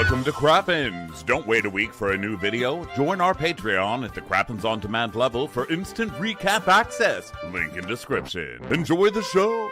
Welcome to Crappens. Don't wait a week for a new video. Join our Patreon at the Crappens On Demand level for instant recap access. Link in description. Enjoy the show.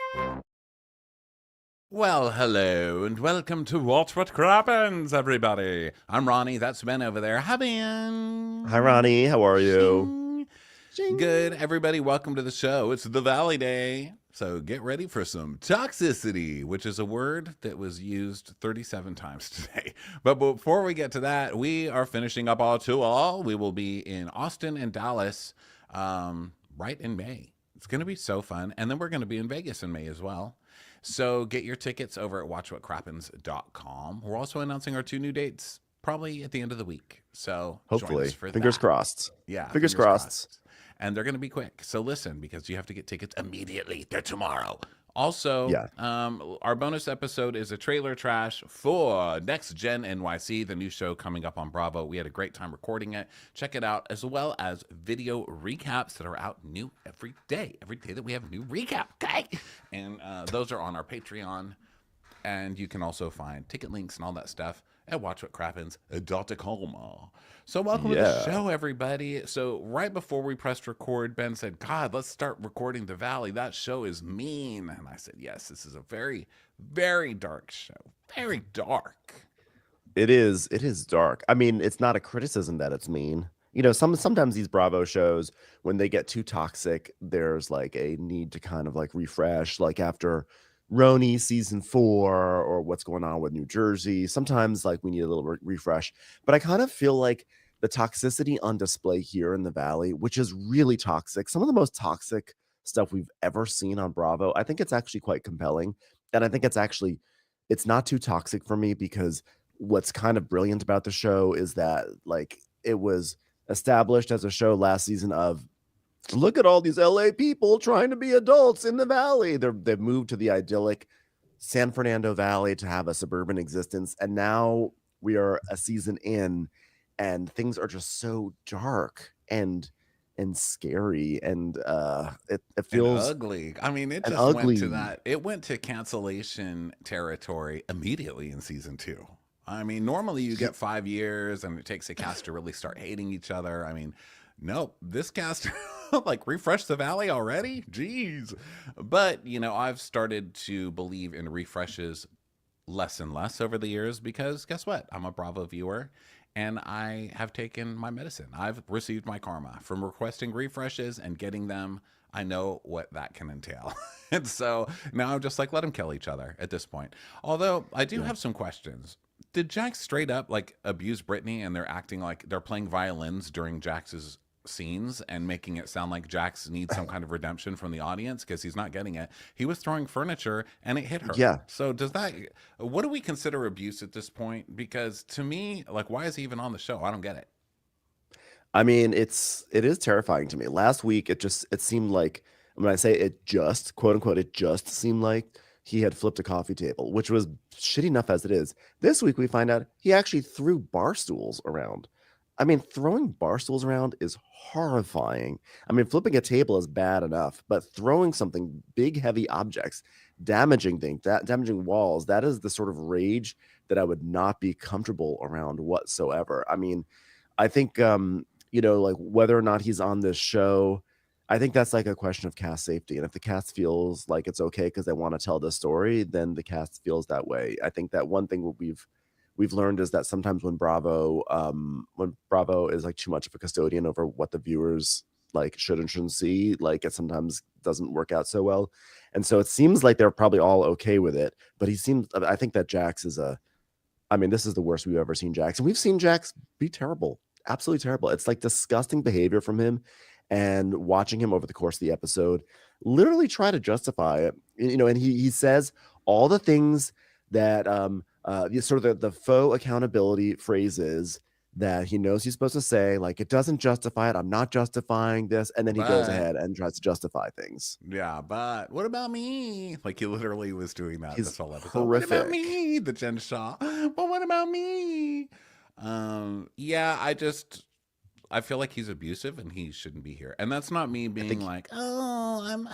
Well, hello, and welcome to Watch What Crappens, everybody. I'm Ronnie. That's Ben over there. Hi, Ben. Hi, Ronnie. How are you? Shing. Good, everybody. Welcome to the show. It's the Valley Day. So get ready for some toxicity, which is a word that was used 37 times today. But before we get to that, we are finishing up our tour. We will be in Austin and Dallas right in May. It's going to be so fun. And then we're going to be in Vegas in May as well. So get your tickets over at watchwhatcrappens.com. We're also announcing our 2 new dates probably at the end of the week. So hopefully, for fingers crossed. Yeah, fingers crossed. And they're going to be quick. So listen, because you have to get tickets immediately. They're tomorrow. Also, our bonus episode is a trailer trash for Next Gen NYC, the new show coming up on Bravo. We had a great time recording it. Check it out, as well as video recaps that are out new every day. Every day that we have a new recap, okay? And those are on our Patreon. And you can also find ticket links and all that stuff at watchwhatcrappens.com. So welcome to the show, everybody. So right before we pressed record, Ben said, God, let's start recording The Valley. That show is mean. And I said, yes, this is a very, very dark show. Very dark. It is dark. I mean, it's not a criticism that it's mean. You know, sometimes these Bravo shows, when they get too toxic, there's like a need to kind of like refresh, like after Roni season 4 or what's going on with New Jersey. Sometimes like we need a little refresh, but I kind of feel like the toxicity on display here in the Valley, which is really toxic, some of the most toxic stuff we've ever seen on Bravo. I think it's actually quite compelling. And I think it's not too toxic for me, because what's kind of brilliant about the show is that like it was established as a show last season of, look at all these LA people trying to be adults in the Valley. They've moved to the idyllic San Fernando Valley to have a suburban existence. And now we are a season in and things are just so dark and scary. And it feels and ugly. I mean, it just ugly. went to that. It went to cancellation territory immediately in season 2. I mean, normally you get 5 years and it takes a cast to really start hating each other. I mean, nope, this cast like refresh the Valley already? Jeez. But, you know, I've started to believe in refreshes less and less over the years, because guess what? I'm a Bravo viewer and I have taken my medicine. I've received my karma from requesting refreshes and getting them. I know what that can entail. And so now I'm just like, let them kill each other at this point. Although I do have some questions. Did Jax straight up like abuse Britney and they're acting like they're playing violins during Jax's scenes and making it sound like Jax needs some kind of redemption from the audience because he's not getting it? He was throwing furniture and it hit her. Yeah. So what do we consider abuse at this point? Because to me, like, why is he even on the show? I don't get it. I mean, it is terrifying to me. Last week, it seemed like, when I say it just, quote unquote, it just seemed like he had flipped a coffee table, which was shitty enough as it is. This week, we find out he actually threw bar stools around. I mean, throwing bar stools around is horrifying. I mean, flipping a table is bad enough, but throwing something, big, heavy objects, damaging things, damaging walls, that is the sort of rage that I would not be comfortable around whatsoever. I mean, I think, you know, like whether or not he's on this show, I think that's like a question of cast safety. And if the cast feels like it's okay because they want to tell the story, then the cast feels that way. I think that one thing we've learned is that sometimes when Bravo is like too much of a custodian over what the viewers like should and shouldn't see, like it sometimes doesn't work out so well. And so it seems like they're probably all okay with it. But I think that Jax is this is the worst we've ever seen Jax. And we've seen Jax be terrible, absolutely terrible. It's like disgusting behavior from him. And watching him over the course of the episode literally try to justify it, you know, and he says all the things that sort of the faux accountability phrases that he knows he's supposed to say, like, it doesn't justify it, I'm not justifying this, and then he goes ahead and tries to justify things. Yeah, but what about me? Like, he literally was doing that this whole episode. Horrific. What about me? The Jen Shaw. But what about me? Yeah, I feel like he's abusive and he shouldn't be here. And that's not me being like, oh,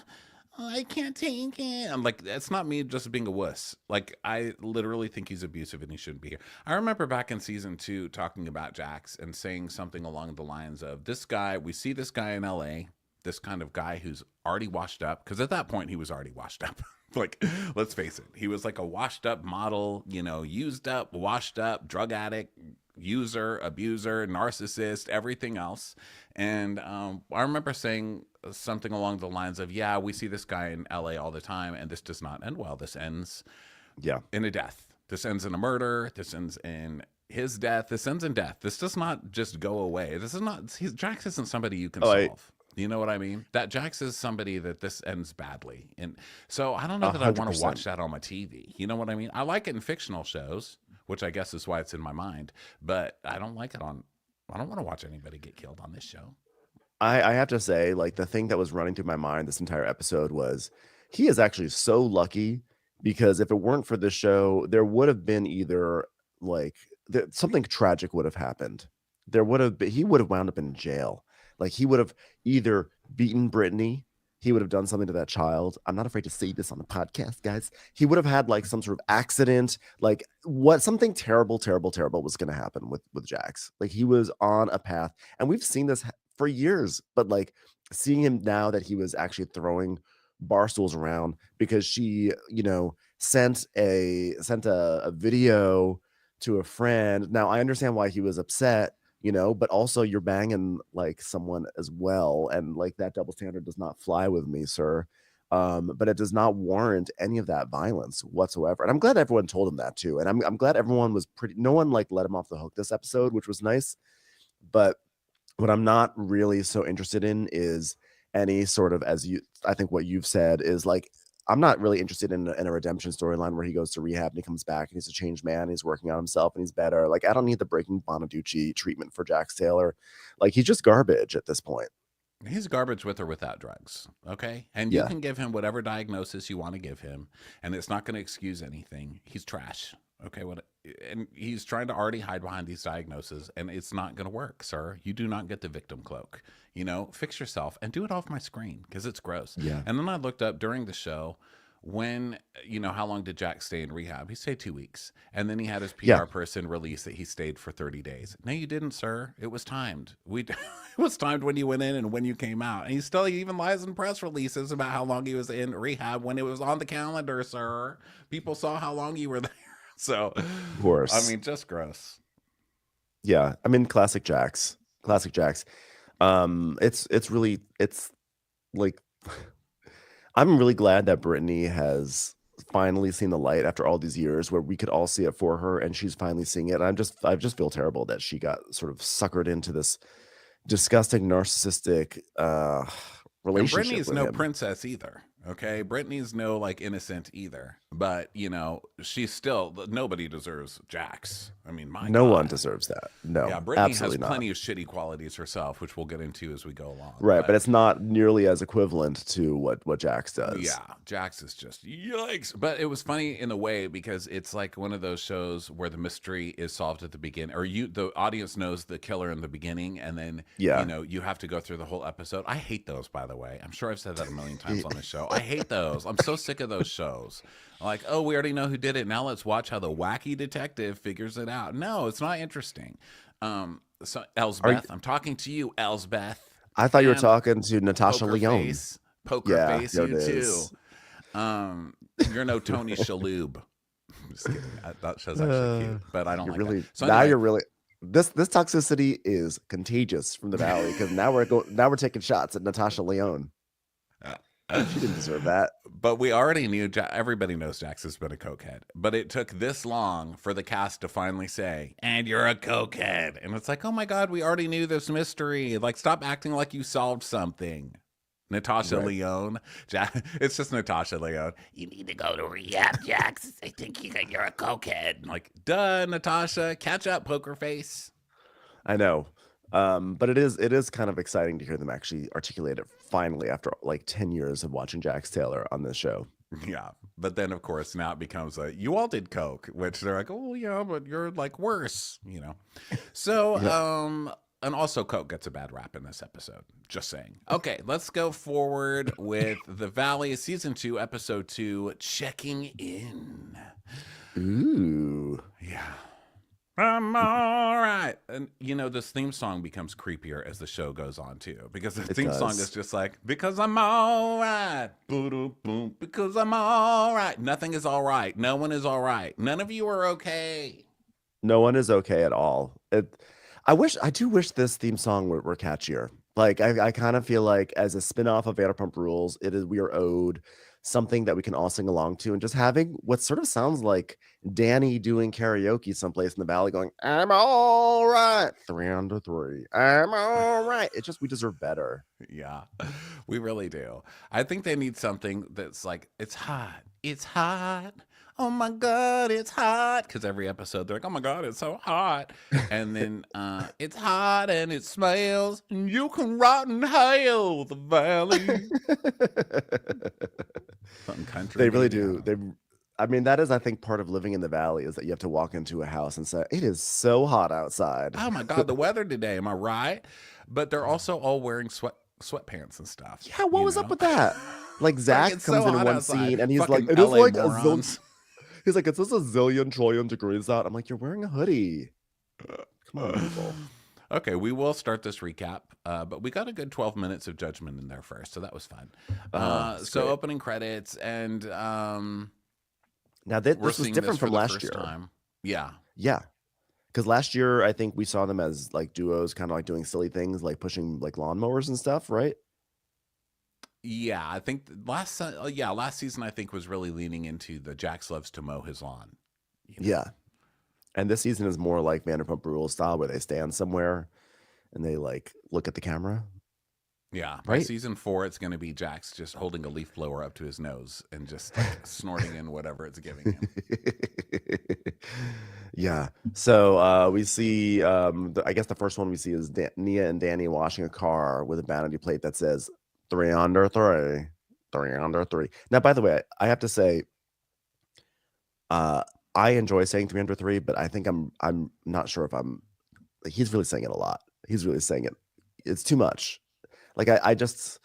I can't take it. I'm like, it's not me just being a wuss. Like, I literally think he's abusive and he shouldn't be here. I remember back in season 2 talking about Jax and saying something along the lines of, this guy, we see this guy in LA, this kind of guy who's already washed up. Because at that point, he was already washed up. Like, let's face it, he was like a washed up model, you know, used up, washed up, drug addict, user, abuser, narcissist, everything else. And I remember saying something along the lines of, yeah, we see this guy in LA all the time, and this does not end well. This ends Yeah. in a death. This ends in a murder. This ends in his death. This ends in death. This does not just go away. This is not, Jax isn't somebody you can solve. You know what I mean? That Jax is somebody that this ends badly. And so I don't know that I want to 100%. watch that on my TV. You know what I mean? I like it in fictional shows, which I guess is why it's in my mind, but I don't like it on, I don't want to watch anybody get killed on this show. I have to say, like, the thing that was running through my mind this entire episode was he is actually so lucky, because if it weren't for this show, there would have been either like something tragic would have happened. There would have been, he would have wound up in jail. Like, he would have either beaten Brittany, he would have done something to that child. I'm not afraid to say this on the podcast, guys. He would have had like some sort of accident, like something terrible, terrible, terrible was going to happen with Jax. Like, he was on a path, and we've seen this for years, but like seeing him now that he was actually throwing bar stools around because she, you know, sent a video to a friend. Now I understand why he was upset, you know, but also you're banging like someone as well, and like that double standard does not fly with me, sir. But it does not warrant any of that violence whatsoever. And I'm glad everyone told him that too. And I'm glad everyone was no one like let him off the hook this episode, which was nice. But what I'm not really so interested in is any sort of, I think what you've said is like, I'm not really interested in a redemption storyline where he goes to rehab and he comes back and he's a changed man. He's working on himself and he's better. Like, I don't need the Breaking Bonaducci treatment for Jax Taylor. Like, he's just garbage at this point. He's garbage with or without drugs, okay? And you can give him whatever diagnosis you want to give him, and it's not going to excuse anything. He's trash, okay? And he's trying to already hide behind these diagnoses, and it's not going to work, sir. You do not get the victim cloak. You know, fix yourself and do it off my screen because it's gross. Yeah. And then I looked up during the show, when, you know, how long did Jack stay in rehab? He stayed 2 weeks. And then he had his PR person release that he stayed for 30 days. No, you didn't, sir. It was timed. It was timed when you went in and when you came out. And he even lies in press releases about how long he was in rehab when it was on the calendar, sir. People saw how long you were there. So, of course. I mean, just gross. Yeah. I mean, classic Jax. Classic Jax. It's like, I'm really glad that Brittany has finally seen the light after all these years, where we could all see it for her, and she's finally seeing it. And I just feel terrible that she got sort of suckered into this disgusting narcissistic relationship. And Brittany's with no him. princess either. Okay, Brittany's no like innocent either, but you know, she's still, nobody deserves Jax. I mean, no one deserves that. No, yeah, Brittany absolutely has plenty not. of shitty qualities herself, which we'll get into as we go along. Right, but it's not nearly as equivalent to what Jax does. Yeah, Jax is just yikes. But it was funny in a way because it's like one of those shows where the mystery is solved at the beginning, or the audience knows the killer in the beginning, and then you know, you have to go through the whole episode. I hate those, by the way. I'm sure I've said that a million times on the show. I hate those. I'm so sick of those shows. Like, oh, we already know who did it. Now let's watch how the wacky detective figures it out. No, it's not interesting. So Elsbeth, I'm talking to you, Elsbeth. I thought you were talking to Natasha Lyonne. Poker face, you too. You're no Tony Shalhoub. I'm just kidding. That show's actually cute, but I don't like really, that. So now anyway, you're really this toxicity is contagious from the Valley, because now we're taking shots at Natasha Lyonne. She didn't deserve that. But we already knew, everybody knows Jax has been a cokehead. But it took this long for the cast to finally say, and you're a cokehead. And it's like, oh my God, we already knew this mystery. Like, stop acting like you solved something. Natasha Lyonne. It's just Natasha Lyonne. You need to go to rehab, Jax. I think you're a cokehead. Like, duh, Natasha. Catch up, poker face. I know. But it is kind of exciting to hear them actually articulate it finally after like 10 years of watching Jax Taylor on this show. Yeah. But then, of course, now it becomes you all did coke, which they're like, oh, yeah, but you're like worse, you know? So, and also Coke gets a bad rap in this episode. Just saying. Okay, let's go forward with The Valley, season 2, episode 2, checking in. Ooh. Yeah. I'm all right. And, this theme song becomes creepier as the show goes on, too. Because the theme song is just like, because I'm all right. Boom, boom, because I'm all right. Nothing is all right. No one is all right. None of you are okay. No one is okay at all. I do wish this theme song were catchier. Like I kind of feel like as a spin-off of Vanderpump Rules, we are owed something that we can all sing along to, and just having what sort of sounds like Danny doing karaoke someplace in the valley going, I'm all right, 3 under 3. I'm all right. We deserve better. Yeah, we really do. I think they need something that's like, it's hot. It's hot. Oh my God, it's hot. Because every episode they're like, oh my God, it's so hot. And then it's hot and it smells and you can rot in hell, the valley. Something country. They really do. I mean, that is, I think, part of living in the valley is that you have to walk into a house and say, it is so hot outside. Oh my God, the weather today. Am I right? But they're also all wearing sweatpants and stuff. Yeah, what was up with that? Like Zach comes in one outside. scene and he's Fucking like, it is LA like morons. he's like, it's just a zillion trillion degrees out. I'm like, you're wearing a hoodie. Come on, people. Okay, we will start this recap, but we got a good 12 minutes of judgment in there first, so that was fun. So great. opening credits, and now this was different from last year. Time. Yeah. Yeah. Because last year, I think we saw them as like duos, kind of like doing silly things, like pushing like lawnmowers and stuff, right? Yeah, I think last season I think was really leaning into the Jax loves to mow his lawn. Yeah. And this season is more like Vanderpump Rules style, where they stand somewhere and they like look at the camera. Yeah, by season 4, it's going to be Jax just holding a leaf blower up to his nose and just like snorting in whatever it's giving him. Yeah. So we see, I guess the first one we see is Nia and Danny washing a car with a vanity plate that says 3 under 3, 3 under 3. Now, by the way, I have to say, I enjoy saying 3 under 3, but I think I'm not sure if he's really saying it a lot. He's really saying it. It's too much. Like I just,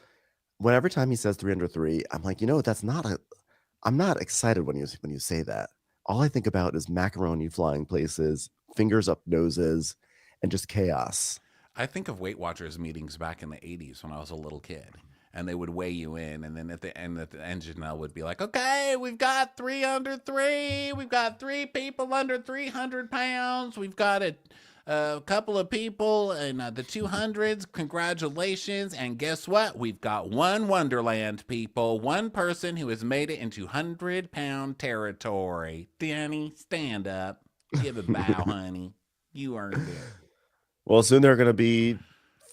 every time he says 3 under 3, I'm like, I'm not excited when you say that. All I think about is macaroni flying places, fingers up noses, and just chaos. I think of Weight Watchers meetings back in the 80s when I was a little kid. And they would weigh you in, and then at the end, Janelle would be like, okay, we've got 3 under 3. We've got 3 people under 300 pounds. We've got a couple of people in the 200s. Congratulations. And guess what? We've got one Wonderland, people. One person who has made it into 100-pound territory. Danny, stand up. Give a bow, honey. You earned it. Well, soon they're going to be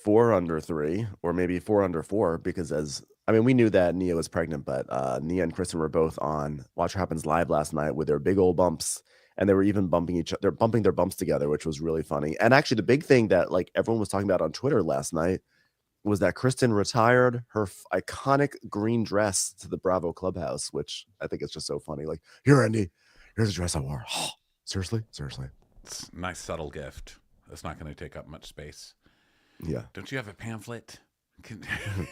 4 under 3, or maybe 4 under 4, because we knew that Nia was pregnant, but Nia and Kristen were both on Watch What Happens Live last night with their big old bumps, and they were even bumping their bumps together, which was really funny. And actually, the big thing that like everyone was talking about on Twitter last night was that Kristen retired her iconic green dress to the Bravo Clubhouse, which I think is just so funny. Like, here, Andy, here's a dress I wore. Seriously? It's a nice subtle gift. It's not going to take up much space. Yeah. Don't you have a pamphlet?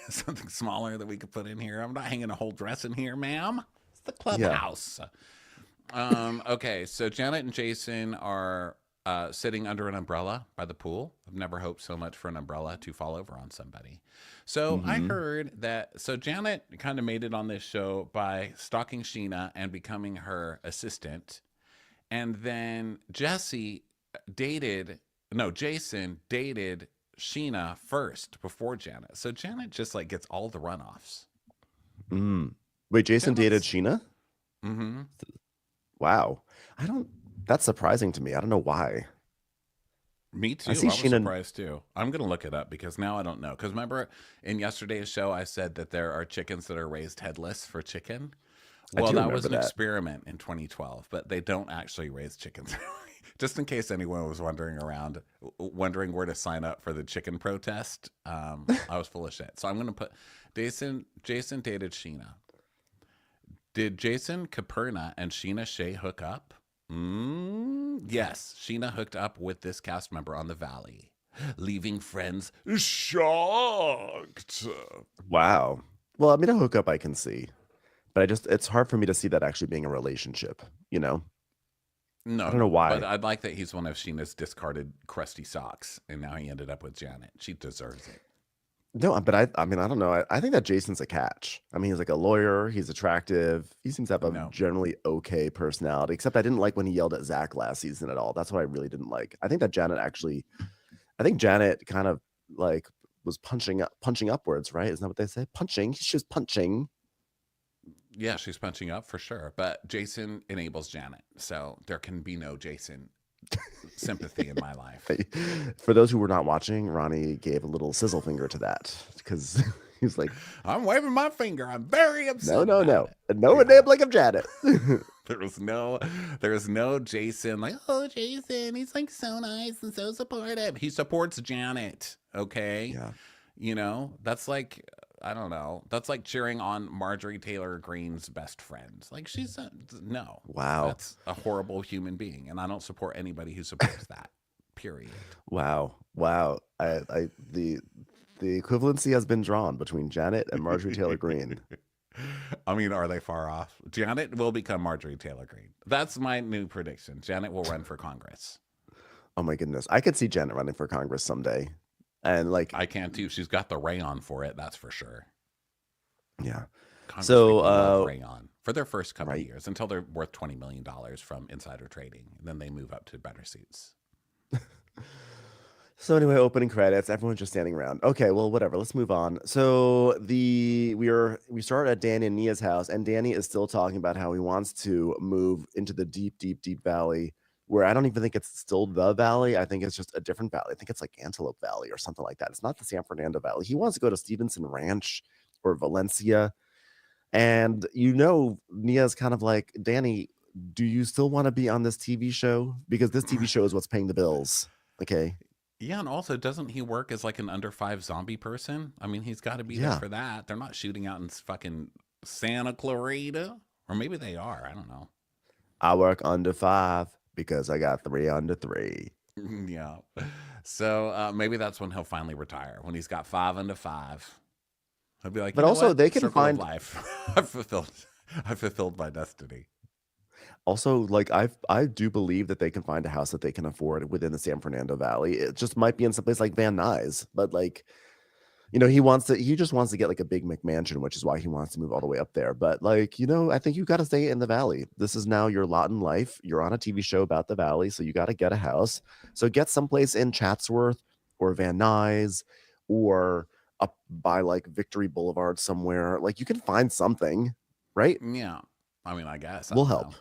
Something smaller that we could put in here? I'm not hanging a whole dress in here, ma'am. It's the clubhouse. Yeah. Okay, so Janet and Jason are sitting under an umbrella by the pool. I've never hoped so much for an umbrella to fall over on somebody. So I heard that, Janet kind of made it on this show by stalking Sheena and becoming her assistant. And then Jason dated Sheena first before Janet. So Janet just like gets all the runoffs. Wait, Jason dated Sheena? Mm-hmm. Wow. That's surprising to me. I don't know why. Me too. I was surprised too. I'm going to look it up because now I don't know. Because remember in yesterday's show, I said that there are chickens that are raised headless for chicken. Well, that was an experiment in 2012, but they don't actually raise chickens. Just in case anyone was wondering where to sign up for the chicken protest, I was full of shit. So I'm going to put Jason dated Sheena. Did Jason Caperna and Sheena Shea hook up? Yes, Sheena hooked up with this cast member on The Valley. leaving friends shocked. Wow. Well, I mean, a hookup I can see, but it's hard for me to see that actually being a relationship, you know? I don't know No, but why. I'd like that he's one of Sheena's discarded crusty socks, and now he ended up with Janet. She deserves it. No, but I mean, I don't know. I think that Jason's a catch. I mean, he's like a lawyer. He's attractive. He seems to have a No, generally okay personality, except I didn't like when he yelled at Zach last season at all. That's what I really didn't like. I think that I think Janet kind of like was punching upwards, right? Isn't that what they say? Punching. She was punching. yeah, she's punching up for sure, but Jason enables Janet, so there can be no Jason sympathy in my life. For those who were not watching, Ronnie gave a little sizzle finger to that because he's like, I'm waving my finger. I'm very no, upset no, about no, it. no, a Yeah. name like of Janet. There was no Jason like, oh, Jason, he's like so nice and so supportive. He supports Janet, okay? Yeah. You know, that's like, I don't know. That's like cheering on Marjorie Taylor Greene's best friend. Like, no. Wow. That's a horrible human being, and I don't support anybody who supports that. Period. Wow. Wow. The equivalency has been drawn between Janet and Marjorie Taylor Greene. I mean, are they far off? Janet will become Marjorie Taylor Greene. That's my new prediction. Janet will run for Congress. Oh my goodness. I could see Janet running for Congress someday. And like, I can too. She's got the rayon for it, that's for sure. yeah. Congress So, people love rayon for their first couple of right. years until they're worth $20 million from insider trading. And then they move up to better seats. So anyway, opening credits. Everyone's just standing around. Okay, well, whatever. Let's move on. So we start at Danny and Nia's house, and Danny is still talking about how he wants to move into the deep, deep, deep valley, where I don't even think it's still the valley. I think it's just a different valley. I think it's like Antelope Valley or something like that. It's not the San Fernando Valley. He wants to go to Stevenson Ranch or Valencia, and Nia's kind of like, Danny, do you still want to be on this TV show? Because this TV show is what's paying the bills. Okay. Yeah, and also, doesn't he work as like an under 5 zombie person? I mean, he's got to be there Yeah. for that. They're not shooting out in fucking Santa Clarita. Or maybe they are. I don't know. I work under 5 because I got 3 under 3. Yeah. So maybe that's when he'll finally retire. When he's got 5 under 5. He'll be like, But you know also what? they can Circle find of life. I fulfilled my destiny. also like I do believe that they can find a house that they can afford within the San Fernando Valley. It just might be in some place like Van Nuys, but like he just wants to get like a big McMansion, which is why he wants to move all the way up there. But like, I think you got to stay in the valley. This is now your lot in life. You're on a TV show about the valley, so you got to get a house. So get someplace in Chatsworth or Van Nuys or up by like Victory Boulevard somewhere. Like you can find something, right? Yeah. I mean, I guess. We'll help.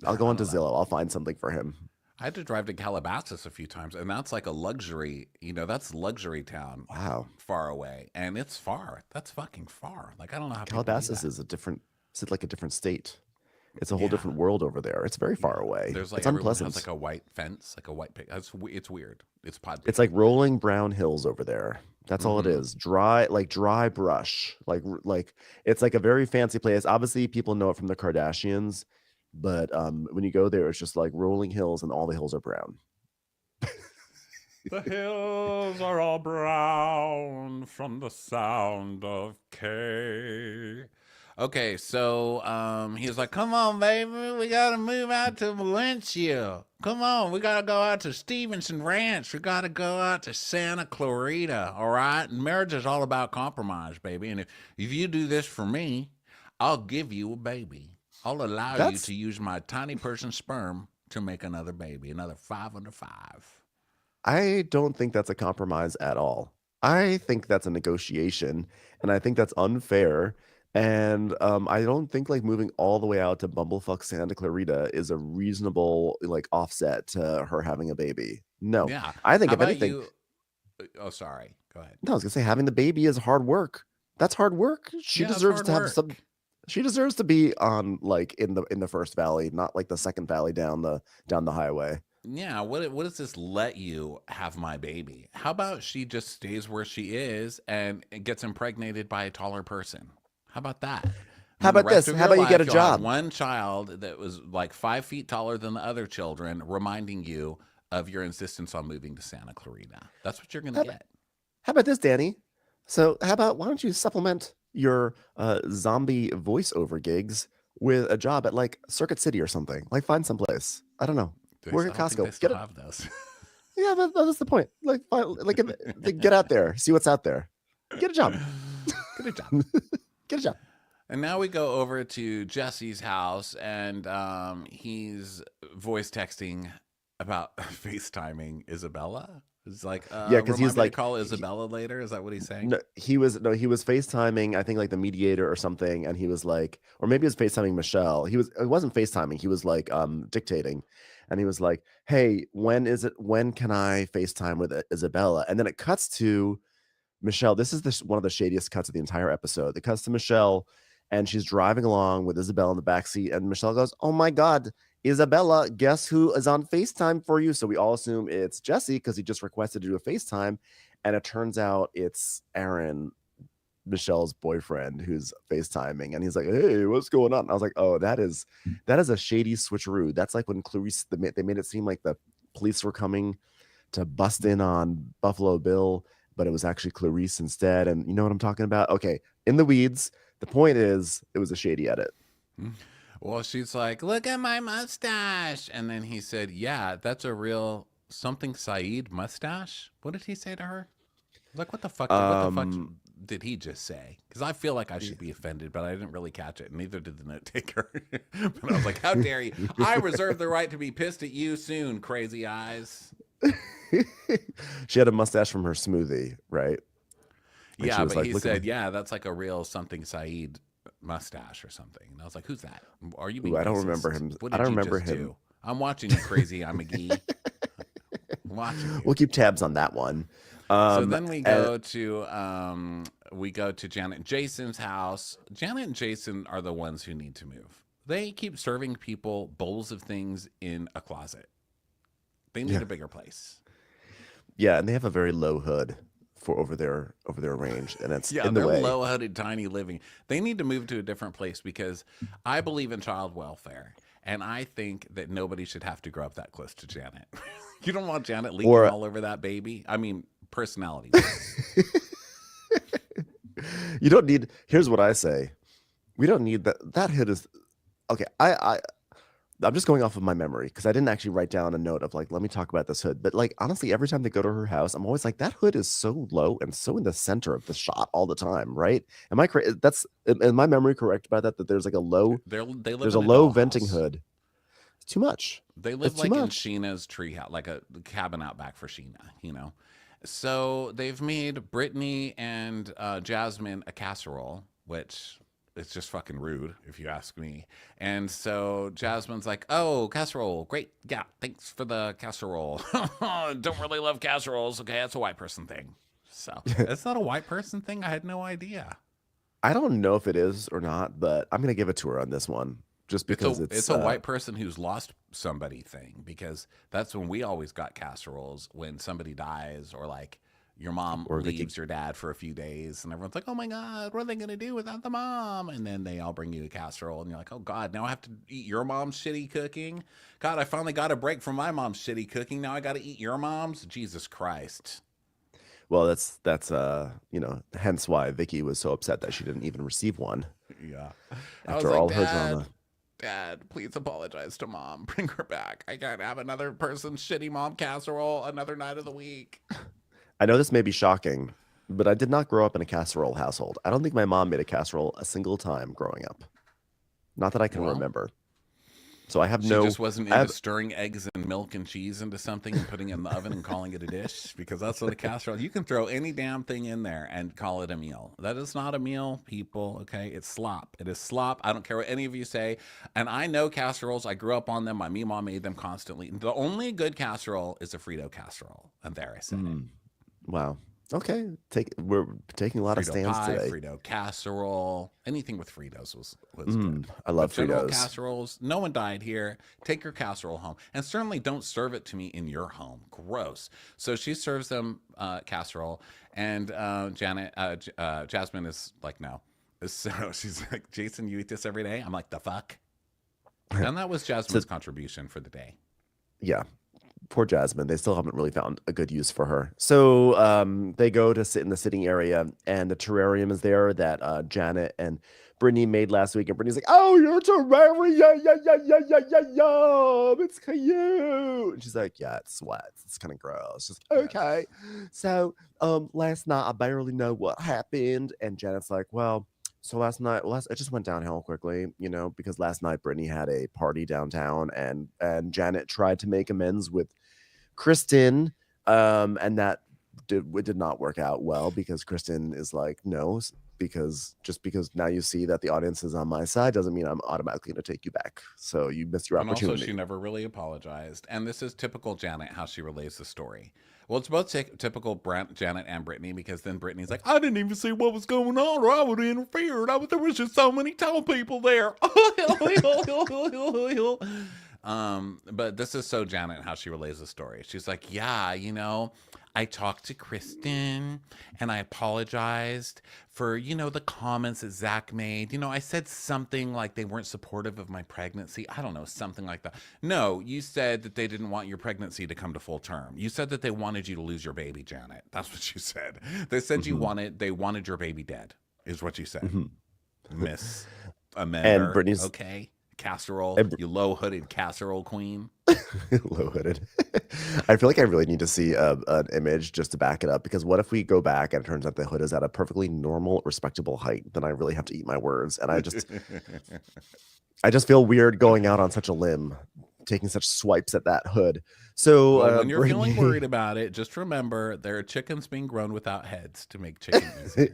I'll go I into don't know. Zillow. I'll find something for him. I had to drive to Calabasas a few times, and that's like a luxury, that's luxury town Wow. far away. And it's far. That's fucking far. Like, I don't know how Calabasas people do that. it's like a different state. It's a whole Yeah. different world over there. It's very far away. There's like It's everyone unpleasant. has like a white fence, like a white pig. It's weird. It's pod. It's like rolling brown hills over there. That's all it Mhm. is. Dry brush. Like it's like a very fancy place. Obviously, people know it from the Kardashians, but when you go there, it's just like rolling hills, and all the hills are brown. The hills are all brown from the sound of K. Okay, so he's like, come on, baby, we gotta move out to Valencia. Come on, we gotta go out to Stevenson Ranch. We gotta go out to Santa Clarita, all right? And marriage is all about compromise, baby. And if you do this for me, I'll give you a baby. I'll allow you That's to use my tiny person sperm to make another baby, another 5 under 5. I don't think that's a compromise at all. I think that's a negotiation, and I think that's unfair. And I don't think like moving all the way out to bumblefuck Santa Clarita is a reasonable like offset to her having a baby. No, Yeah. I think How if about anything, you? Oh, sorry. Go ahead. no, I was gonna say having the baby is hard work. That's hard work. She Yeah, it's deserves hard to have some. work. She deserves to be on like in the first valley, not like the second valley down the highway. Yeah, what does this let you have my baby? How about she just stays where she is and gets impregnated by a taller person? How about that? And How then the about rest this? of How your about you get a life, you'll have job? one child that was like 5 feet taller than the other children, reminding you of your insistence on moving to Santa Clarita. That's what you're going to How, get. how about this, Danny? So why don't you supplement your zombie voiceover gigs with a job at like Circuit City or something? Like find someplace. I don't know. Work at I don't think they Costco. still Get it. have those. Yeah, that's the point. Like, get out there, see what's out there, get a job, Get a job. get a job. And now we go over to Jesse's house, and he's voice texting about FaceTiming Isabella. It's like, Yeah, because he's like, to call Isabella later. Is that what he's saying? no, he was FaceTiming, I think like the mediator or something, and he was like, or maybe it was FaceTiming Michelle. It wasn't FaceTiming. He was like dictating, and he was like, "Hey, when can I FaceTime with Isabella?" And then it cuts to Michelle. This is one of the shadiest cuts of the entire episode. It cuts to Michelle, and she's driving along with Isabella in the backseat, and Michelle goes, "Oh my God, Isabella, guess who is on FaceTime for you?" So we all assume it's Jesse because he just requested to do a FaceTime. And it turns out it's Aaron, Michelle's boyfriend, who's FaceTiming. And he's like, "Hey, what's going on?" And I was like, "Oh, that is a shady switcheroo." That's like when Clarice, they made it seem like the police were coming to bust in on Buffalo Bill, but it was actually Clarice instead. And you know what I'm talking about? Okay, in the weeds. The point is, it was a shady edit. Well, she's like, "Look at my mustache." And then he said, "Yeah, that's a real something Saeed mustache." What did he say to her? Like, what the fuck did he just say? Because I feel like I should be offended, but I didn't really catch it. Neither did the note taker. But I was like, how dare you? I reserve the right to be pissed at you soon, crazy eyes. She had a mustache from her smoothie, right? And yeah, but like, he said, yeah, that's like a real something Saeed mustache or something. And I was like, who's that? Are you being I don't racist? remember him. What did I don't you remember just him. do? I'm watching you, crazy McGee. I'm watching you. We'll keep tabs on that one. So then we go to Janet and Jason's house. Janet and Jason are the ones who need to move. They keep serving people bowls of things in a closet. They need a bigger place. Yeah, and they have a very low hood for over their range, and it's in the they're way. Low-hooded, tiny living. They need to move to a different place because I believe in child welfare, and I think that nobody should have to grow up that close to Janet. You don't want Janet leaking all over that baby. I mean, personality. You don't need. Here's what I say: we don't need that. That hood is okay. I'm just going off of my memory because I didn't actually write down a note of like, let me talk about this hood. But like, honestly, every time they go to her house, I'm always like, that hood is so low and so in the center of the shot all the time, right? Am I correct? Is my memory correct about that? That there's like a low, there's a low venting hood. It's too much. They live like in Sheena's treehouse, like a cabin out back for Sheena, you know? So they've made Britney and Jasmine a casserole, which it's just fucking rude, if you ask me. And so Jasmine's like, "Oh, casserole, great. Yeah, thanks for the casserole." Don't really love casseroles. Okay, that's a white person thing. So it's not a white person thing. I had no idea. I don't know if it is or not, but I'm gonna give it to her on this one, just because it's a white person who's lost somebody thing. Because that's when we always got casseroles when somebody dies or like your mom leaves your dad for a few days and everyone's like, "Oh my God, what are they going to do without the mom?" And then they all bring you a casserole and you're like, "Oh God, now I have to eat your mom's shitty cooking. God, I finally got a break from my mom's shitty cooking. Now I got to eat your mom's. Jesus Christ." Well, that's hence why Vicky was so upset that she didn't even receive one. Yeah. After all her drama. "Dad, please apologize to mom. Bring her back. I can't have another person's shitty mom casserole another night of the week." I know this may be shocking, but I did not grow up in a casserole household. I don't think my mom made a casserole a single time growing up. Not that I can remember. So I have she just wasn't into stirring eggs and milk and cheese into something and putting it in the oven and calling it a dish, because that's what a casserole. You can throw any damn thing in there and call it a meal. That is not a meal, people. Okay, it's slop. It is slop. I don't care what any of you say. And I know casseroles. I grew up on them. My mom made them constantly. The only good casserole is a Frito casserole. And there I said it. Wow. Okay. We're taking a lot of stands pie, today. Frito casserole, anything with Fritos was good. I love Fritos. Casseroles. No one died here. Take your casserole home, and certainly don't serve it to me in your home. Gross. So she serves them casserole, and Jasmine is like, no. So she's like, "Jason, you eat this every day?" I'm like, "The fuck?" And that was Jasmine's contribution for the day. Yeah. Poor Jasmine. They still haven't really found a good use for her. So they go to sit in the sitting area, and the terrarium is there that Janet and Brittany made last week. And Brittany's like, "Oh, your terrarium, yum, it's cute." And she's like, "Yeah, it sweats. It's kind of gross." She's like, "Okay." So last night I barely know what happened, and Janet's like, "Well." So last night, it just went downhill quickly, because last night Brittany had a party downtown, and Janet tried to make amends with Kristen, and that did not work out well because Kristen is like, no, because now you see that the audience is on my side doesn't mean I'm automatically going to take you back. So you missed your opportunity. And also, she never really apologized. And this is typical Janet, how she relays the story. Well, it's both typical Janet and Britney, because then Britney's like, I didn't even see what was going on, or I would have interfered. There was just so many tall people there. But this is so Janet, how she relays the story. She's like, yeah, I talked to Kristen and I apologized for, the comments that Zach made. I said something like they weren't supportive of my pregnancy. I don't know, something like that. No, you said that they didn't want your pregnancy to come to full term. You said that they wanted you to lose your baby, Janet. That's what you said. They said they wanted your baby dead, is what you said. Miss Amender. And Brittany's okay. Casserole, you low-hooded casserole queen. Low-hooded. I feel like I really need to see an image just to back it up, because what if we go back and it turns out the hood is at a perfectly normal, respectable height? Then I really have to eat my words, and I just feel weird going out on such a limb, taking such swipes at that hood. So when you're feeling worried about it, just remember there are chickens being grown without heads to make chicken easier.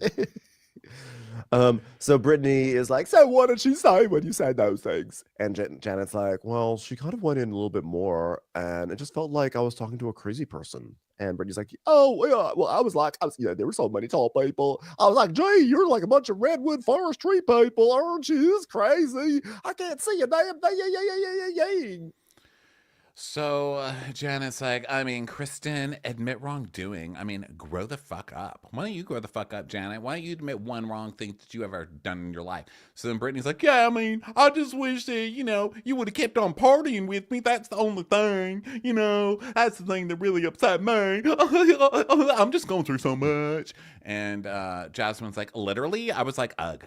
So Brittany is like, so what did she say when you said those things? And Janet's like, well, she kind of went in a little bit more, and it just felt like I was talking to a crazy person. And Brittany's like, oh, yeah, well, I was there were so many tall people. I was like, gee, you're like a bunch of redwood forest tree people, aren't you? It's crazy. I can't see a damn thing. So Janet's like, Kristen, admit wrongdoing. Grow the fuck up. Why don't you grow the fuck up, Janet? Why don't you admit one wrong thing that you ever done in your life? So then Brittany's like, yeah, I just wish that, you would have kept on partying with me. That's the only thing, that's the thing that really upset me. I'm just going through so much. And Jasmine's like, literally? I was like, ugh.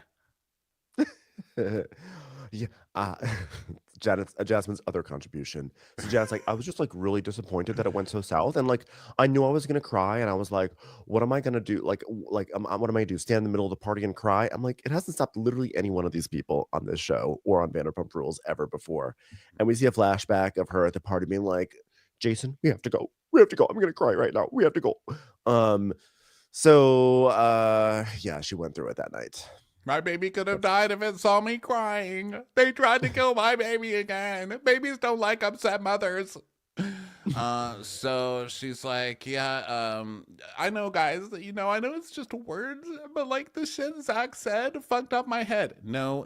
Yeah. Jasmine's other contribution. So Janet's like, I was just like really disappointed that it went so south, and like I knew I was gonna cry, and I was like, what am I gonna do? Like what am I gonna do? Stand in the middle of the party and cry? I'm like, it hasn't stopped literally any one of these people on this show or on Vanderpump Rules ever before. And we see a flashback of her at the party being like, Jason, we have to go. We have to go. I'm gonna cry right now. We have to go. Yeah, she went through it that night. My baby could have died if it saw me crying. They tried to kill my baby again. Babies don't like upset mothers. So she's like, yeah, I know, guys, I know it's just words, but like the shit Zach said fucked up my head. No.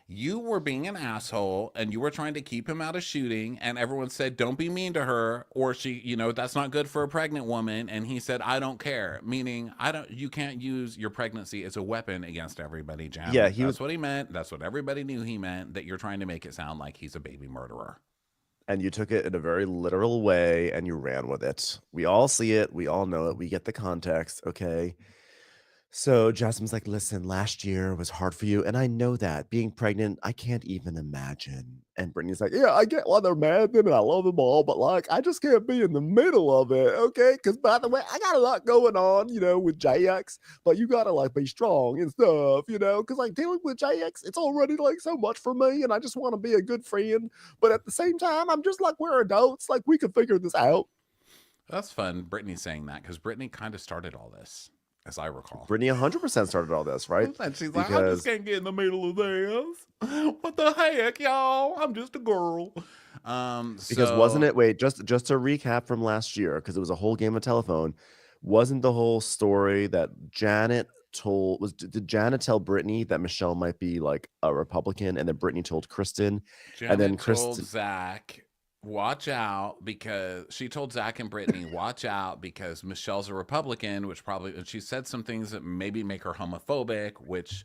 You were being an asshole, and you were trying to keep him out of shooting, and everyone said, don't be mean to her, or she, that's not good for a pregnant woman. And he said, I don't care, meaning you can't use your pregnancy as a weapon against everybody, Janet. Yeah, that's what he meant. That's what everybody knew he meant, that you're trying to make it sound like he's a baby murderer. And you took it in a very literal way, and you ran with it. We all see it. We all know it. We get the context, okay? So Jasmine's like, listen, last year was hard for you, and I know that. Being pregnant, I can't even imagine. And Brittany's like, yeah, I get why they're mad at them, and I love them all, but like, I just can't be in the middle of it, okay? Because by the way, I got a lot going on, with Jax, but you gotta like be strong and stuff, because like dealing with Jax, it's already like so much for me, and I just want to be a good friend, but at the same time, I'm just like, we're adults, like we can figure this out. That's fun, Brittany saying that, because Brittany kind of started all this, as I recall. Brittany 100% started all this, right? And she's like, I just can't get in the middle of this. What the heck, y'all? I'm just a girl. Because wasn't it, wait, just to recap from last year, because it was a whole game of telephone, wasn't the whole story that Janet did Janet tell Brittany that Michelle might be like a Republican, and then Brittany told Kristen, Janet and then Kristen told Zach, watch out, because she told Zach and Brittany, watch out because Michelle's a Republican, which probably, she said some things that maybe make her homophobic, which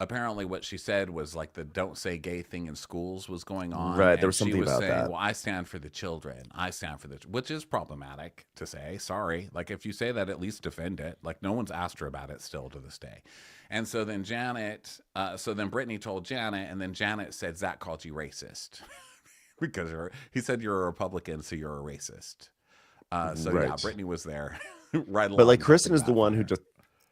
apparently what she said was like the don't say gay thing in schools was going on, Right. There and was she something was about saying, that. well, I stand for the children, I stand for the, which is problematic to say. Sorry, like if you say that, at least defend it. Like no one's asked her about it still to this day. And so then so then Brittany told Janet, and then Janet said Zach called you racist because he said you're a Republican, so you're a racist. So yeah, Right. Brittany was there right But like along Kristen helping is the that one who fire. just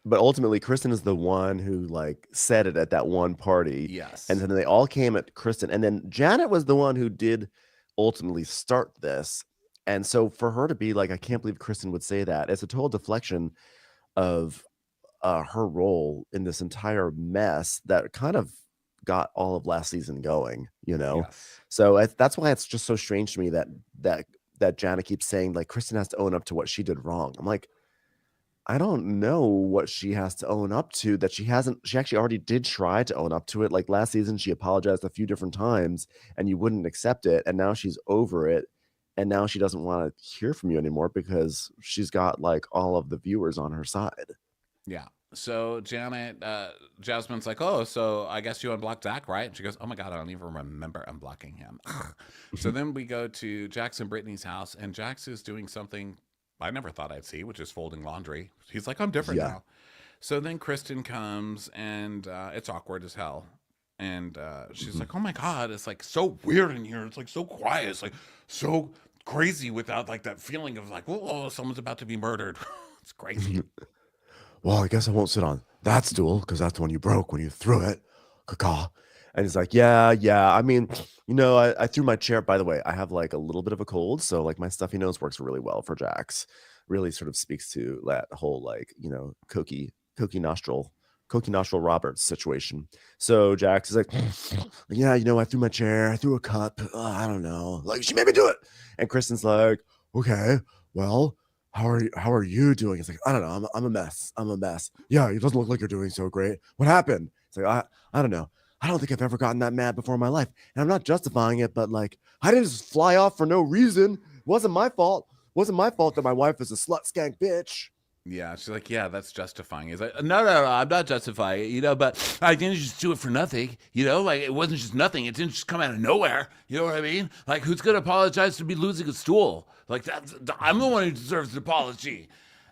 but ultimately Kristen is the one who like said it at that one party. And Yes. then they all came at Kristen. And then Janet was the one who did ultimately start this. And so for her to be like, I can't believe Kristen would say that, it's a total deflection of her role in this entire mess that kind of got all of last season going, you know? Yes. So that's why it's just so strange to me that that that Janet keeps saying like Kristen has to own up to what she did wrong. I'm like, I don't know what she has to own up to that she hasn't. She actually already did try to own up to it. Like last season, she apologized a few different times and you wouldn't accept it. And now she's over it. And now she doesn't want to hear from you anymore because she's got like all of the viewers on her side. Yeah. So Jasmine's like, oh, so I guess you unblocked Zach, right? And she goes, oh my God, I don't even remember unblocking him. So then we go to Jax and Brittany's house, and Jax is doing something I never thought I'd see, which is folding laundry. He's like, I'm different Yeah. now. So then Kristen comes, and it's awkward as hell. And she's Mhm. like, oh my God, it's like so weird in here. It's like so quiet. It's like so crazy without like that feeling of like, oh, someone's about to be murdered. It's crazy. Well, I guess I won't sit on that stool because that's the one you broke when you threw it. Caw. And he's like, yeah, yeah. I mean, I threw my chair. By the way, I have like a little bit of a cold. So like my stuffy nose works really well for Jax. Really sort of speaks to that whole like, cookie nostril, Cookie nostril Roberts situation. So Jax is like, yeah, I threw my chair, I threw a cup. I don't know. Like she made me do it. And Kristen's like, okay, well, how are you doing? It's like, I don't know. I'm a mess. I'm a mess. Yeah, it doesn't look like you're doing so great. What happened? It's like, I don't know. I don't think I've ever gotten that mad before in my life. And I'm not justifying it, but like, I didn't just fly off for no reason. It wasn't my fault. It wasn't my fault that my wife is a slut skank bitch. Yeah, she's like, yeah, that's justifying. He's like, no, no, no, I'm not justifying it, but I didn't just do it for nothing, like it wasn't just nothing. It didn't just come out of nowhere. You know what I mean? Like, who's gonna apologize to me losing a stool? Like I'm the one who deserves an apology.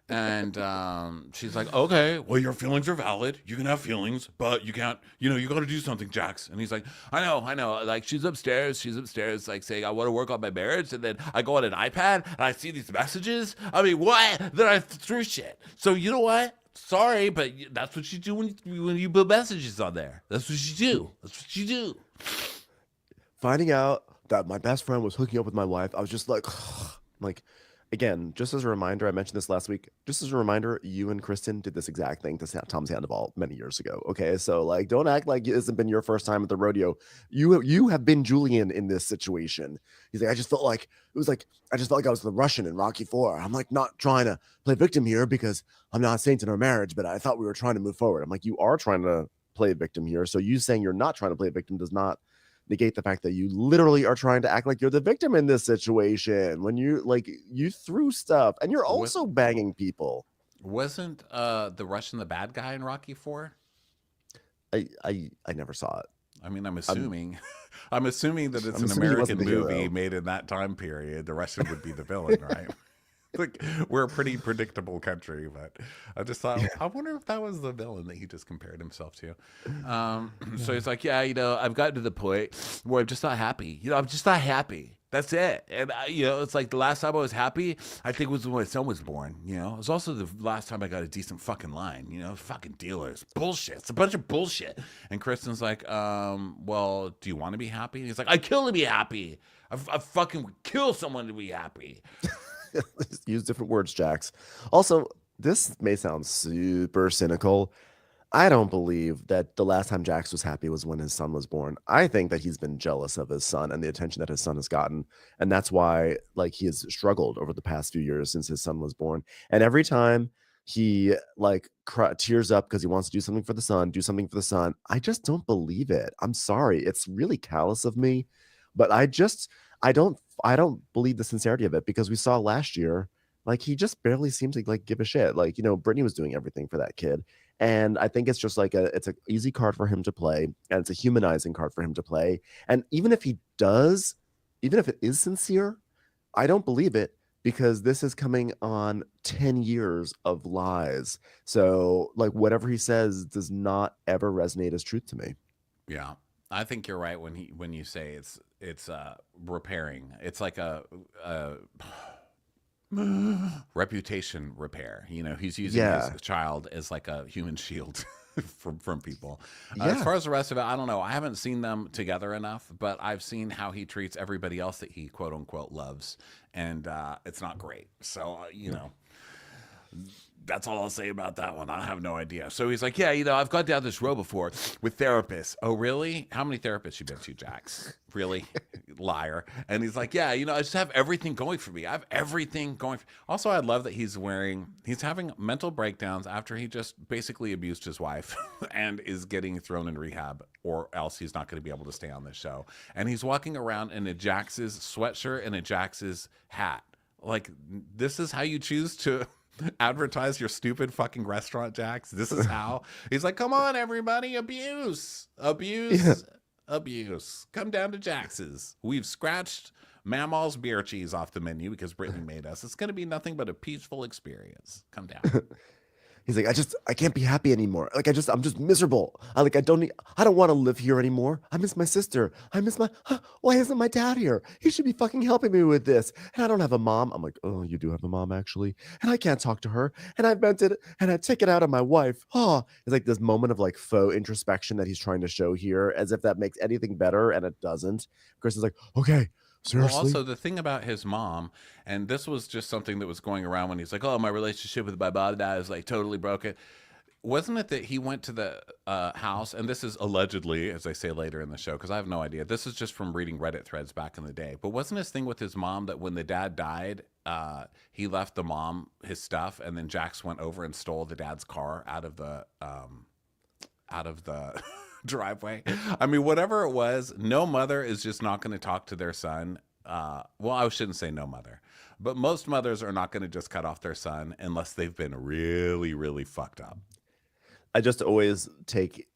And she's like, okay, well, your feelings are valid. You can have feelings, but you can't, you got to do something, Jax. And he's like, I know. Like, she's upstairs, like saying, I want to work on my marriage. And then I go on an iPad and I see these messages. I mean, what? Then I threw shit. So, you know what? Sorry, but that's what you do when you put messages on there. That's what you do. That's what you do. Finding out that my best friend was hooking up with my wife, I was just like, like, again, just as a reminder, I mentioned this last week. Just as a reminder, you and Kristen did this exact thing to Tom Sandoval many years ago. Okay, so like, don't act like it hasn't been your first time at the rodeo. You have been Julian in this situation. He's like, I just felt like I was the Russian in Rocky Four. I'm like not trying to play victim here because I'm not a saint in our marriage, but I thought we were trying to move forward. I'm like, you are trying to play victim here. So you saying you're not trying to play victim does not negate the fact that you literally are trying to act like you're the victim in this situation when you threw stuff and you're What also banging people. wasn't the Russian the bad guy in Rocky Four? I never saw it. I mean, I'm I'm assuming, I'm assuming that it's I'm an assuming he wasn't American the movie hero. made in that time period. The Russian would be the villain, right? Like we're a pretty predictable country, but I just thought, Yeah. I wonder if that was the villain that he just compared himself to. So Yeah. he's like, yeah, I've gotten to the point where I'm just not happy. I'm just not happy. That's it. And it's like the last time I was happy, I think was when my son was born. It was also the last time I got a decent fucking line. Fucking dealers, bullshit. It's a bunch of bullshit. And Kristen's like, well, do you want to be happy? And he's like, I kill to be happy. I fucking would kill someone to be happy. Use different words, Jax. Also, this may sound super cynical. I don't believe that the last time Jax was happy was when his son was born. I think that he's been jealous of his son and the attention that his son has gotten. And that's why like he has struggled over the past few years since his son was born. And every time he like tears up because he wants to do something for the son, do something for the son, I just don't believe it. I'm sorry. It's really callous of me, but I don't believe the sincerity of it because we saw last year like he just barely seemed to like give a shit. Like, Brittany was doing everything for that kid. And I think it's just like it's an easy card for him to play, and it's a humanizing card for him to play. And even if it is sincere, I don't believe it, because this is coming on 10 years of lies. So like whatever he says does not ever resonate as truth to me. Yeah. I think you're right when you say it's repairing. It's like a reputation repair. You know, he's using his Yeah. child as like a human shield from people. As Yeah. far as the rest of it, I don't know. I haven't seen them together enough, but I've seen how he treats everybody else that he quote unquote loves, and it's not great. So you know, that's all I'll say about that one. I have no idea. So he's like, yeah, you know, I've gone down this road before with therapists. Oh, really? How many therapists you been to, Jax? Really? Liar. And he's like, yeah, you know, I just have everything going for me. I have everything going. Also, I love that he's having mental breakdowns after he just basically abused his wife and is getting thrown in rehab, or else he's not going to be able to stay on this show. And he's walking around in a Jax's sweatshirt and a Jax's hat. Like, this is how you choose to advertise your stupid fucking restaurant, Jax? This is how? He's like, come on, everybody, abuse, Yeah. abuse, abuse. Come down to Jax's. We've scratched Mamal's beer cheese off the menu because Brittany made us. It's going to be nothing but a peaceful experience. Come down. He's like, I can't be happy anymore. Like I'm just miserable. I don't want to live here anymore. I miss my sister. Why isn't my dad here? He should be fucking helping me with this. And I don't have a mom. I'm like, oh, you do have a mom actually. And I can't talk to her. And I've meant it. And I take it out on my wife. Oh, it's like this moment of like faux introspection that he's trying to show here, as if that makes anything better, and it doesn't. Chris is like, okay, Well, seriously? also the thing about his mom, and this was just something that was going around when he's like, "Oh, my relationship with my dad is like totally broken." Wasn't it that he went to the house, and this is allegedly, as I say later in the show, because I have no idea. This is just from reading Reddit threads back in the day. But wasn't his thing with his mom that when the dad died, he left the mom his stuff, and then Jax went over and stole the dad's car out of the driveway. I mean, whatever it was, no mother is just not going to talk to their son. Well, I shouldn't say no mother, but most mothers are not going to just cut off their son unless they've been really, really fucked up. I just always take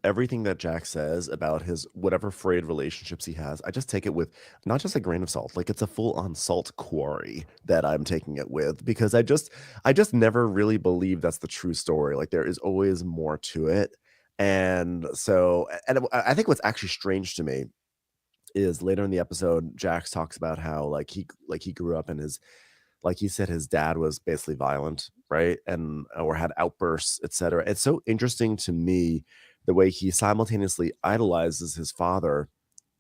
everything that Jack says about his whatever frayed relationships he has. I just take it with not just a grain of salt, like it's a full on salt quarry that I'm taking it with, because I just never really believe that's the true story. Like there is always more to it. And so, and I think what's actually strange to me is later in the episode, Jax talks about how like he grew up in his, like he said, his dad was basically violent, right? And or had outbursts, etc. It's so interesting to me the way he simultaneously idolizes his father,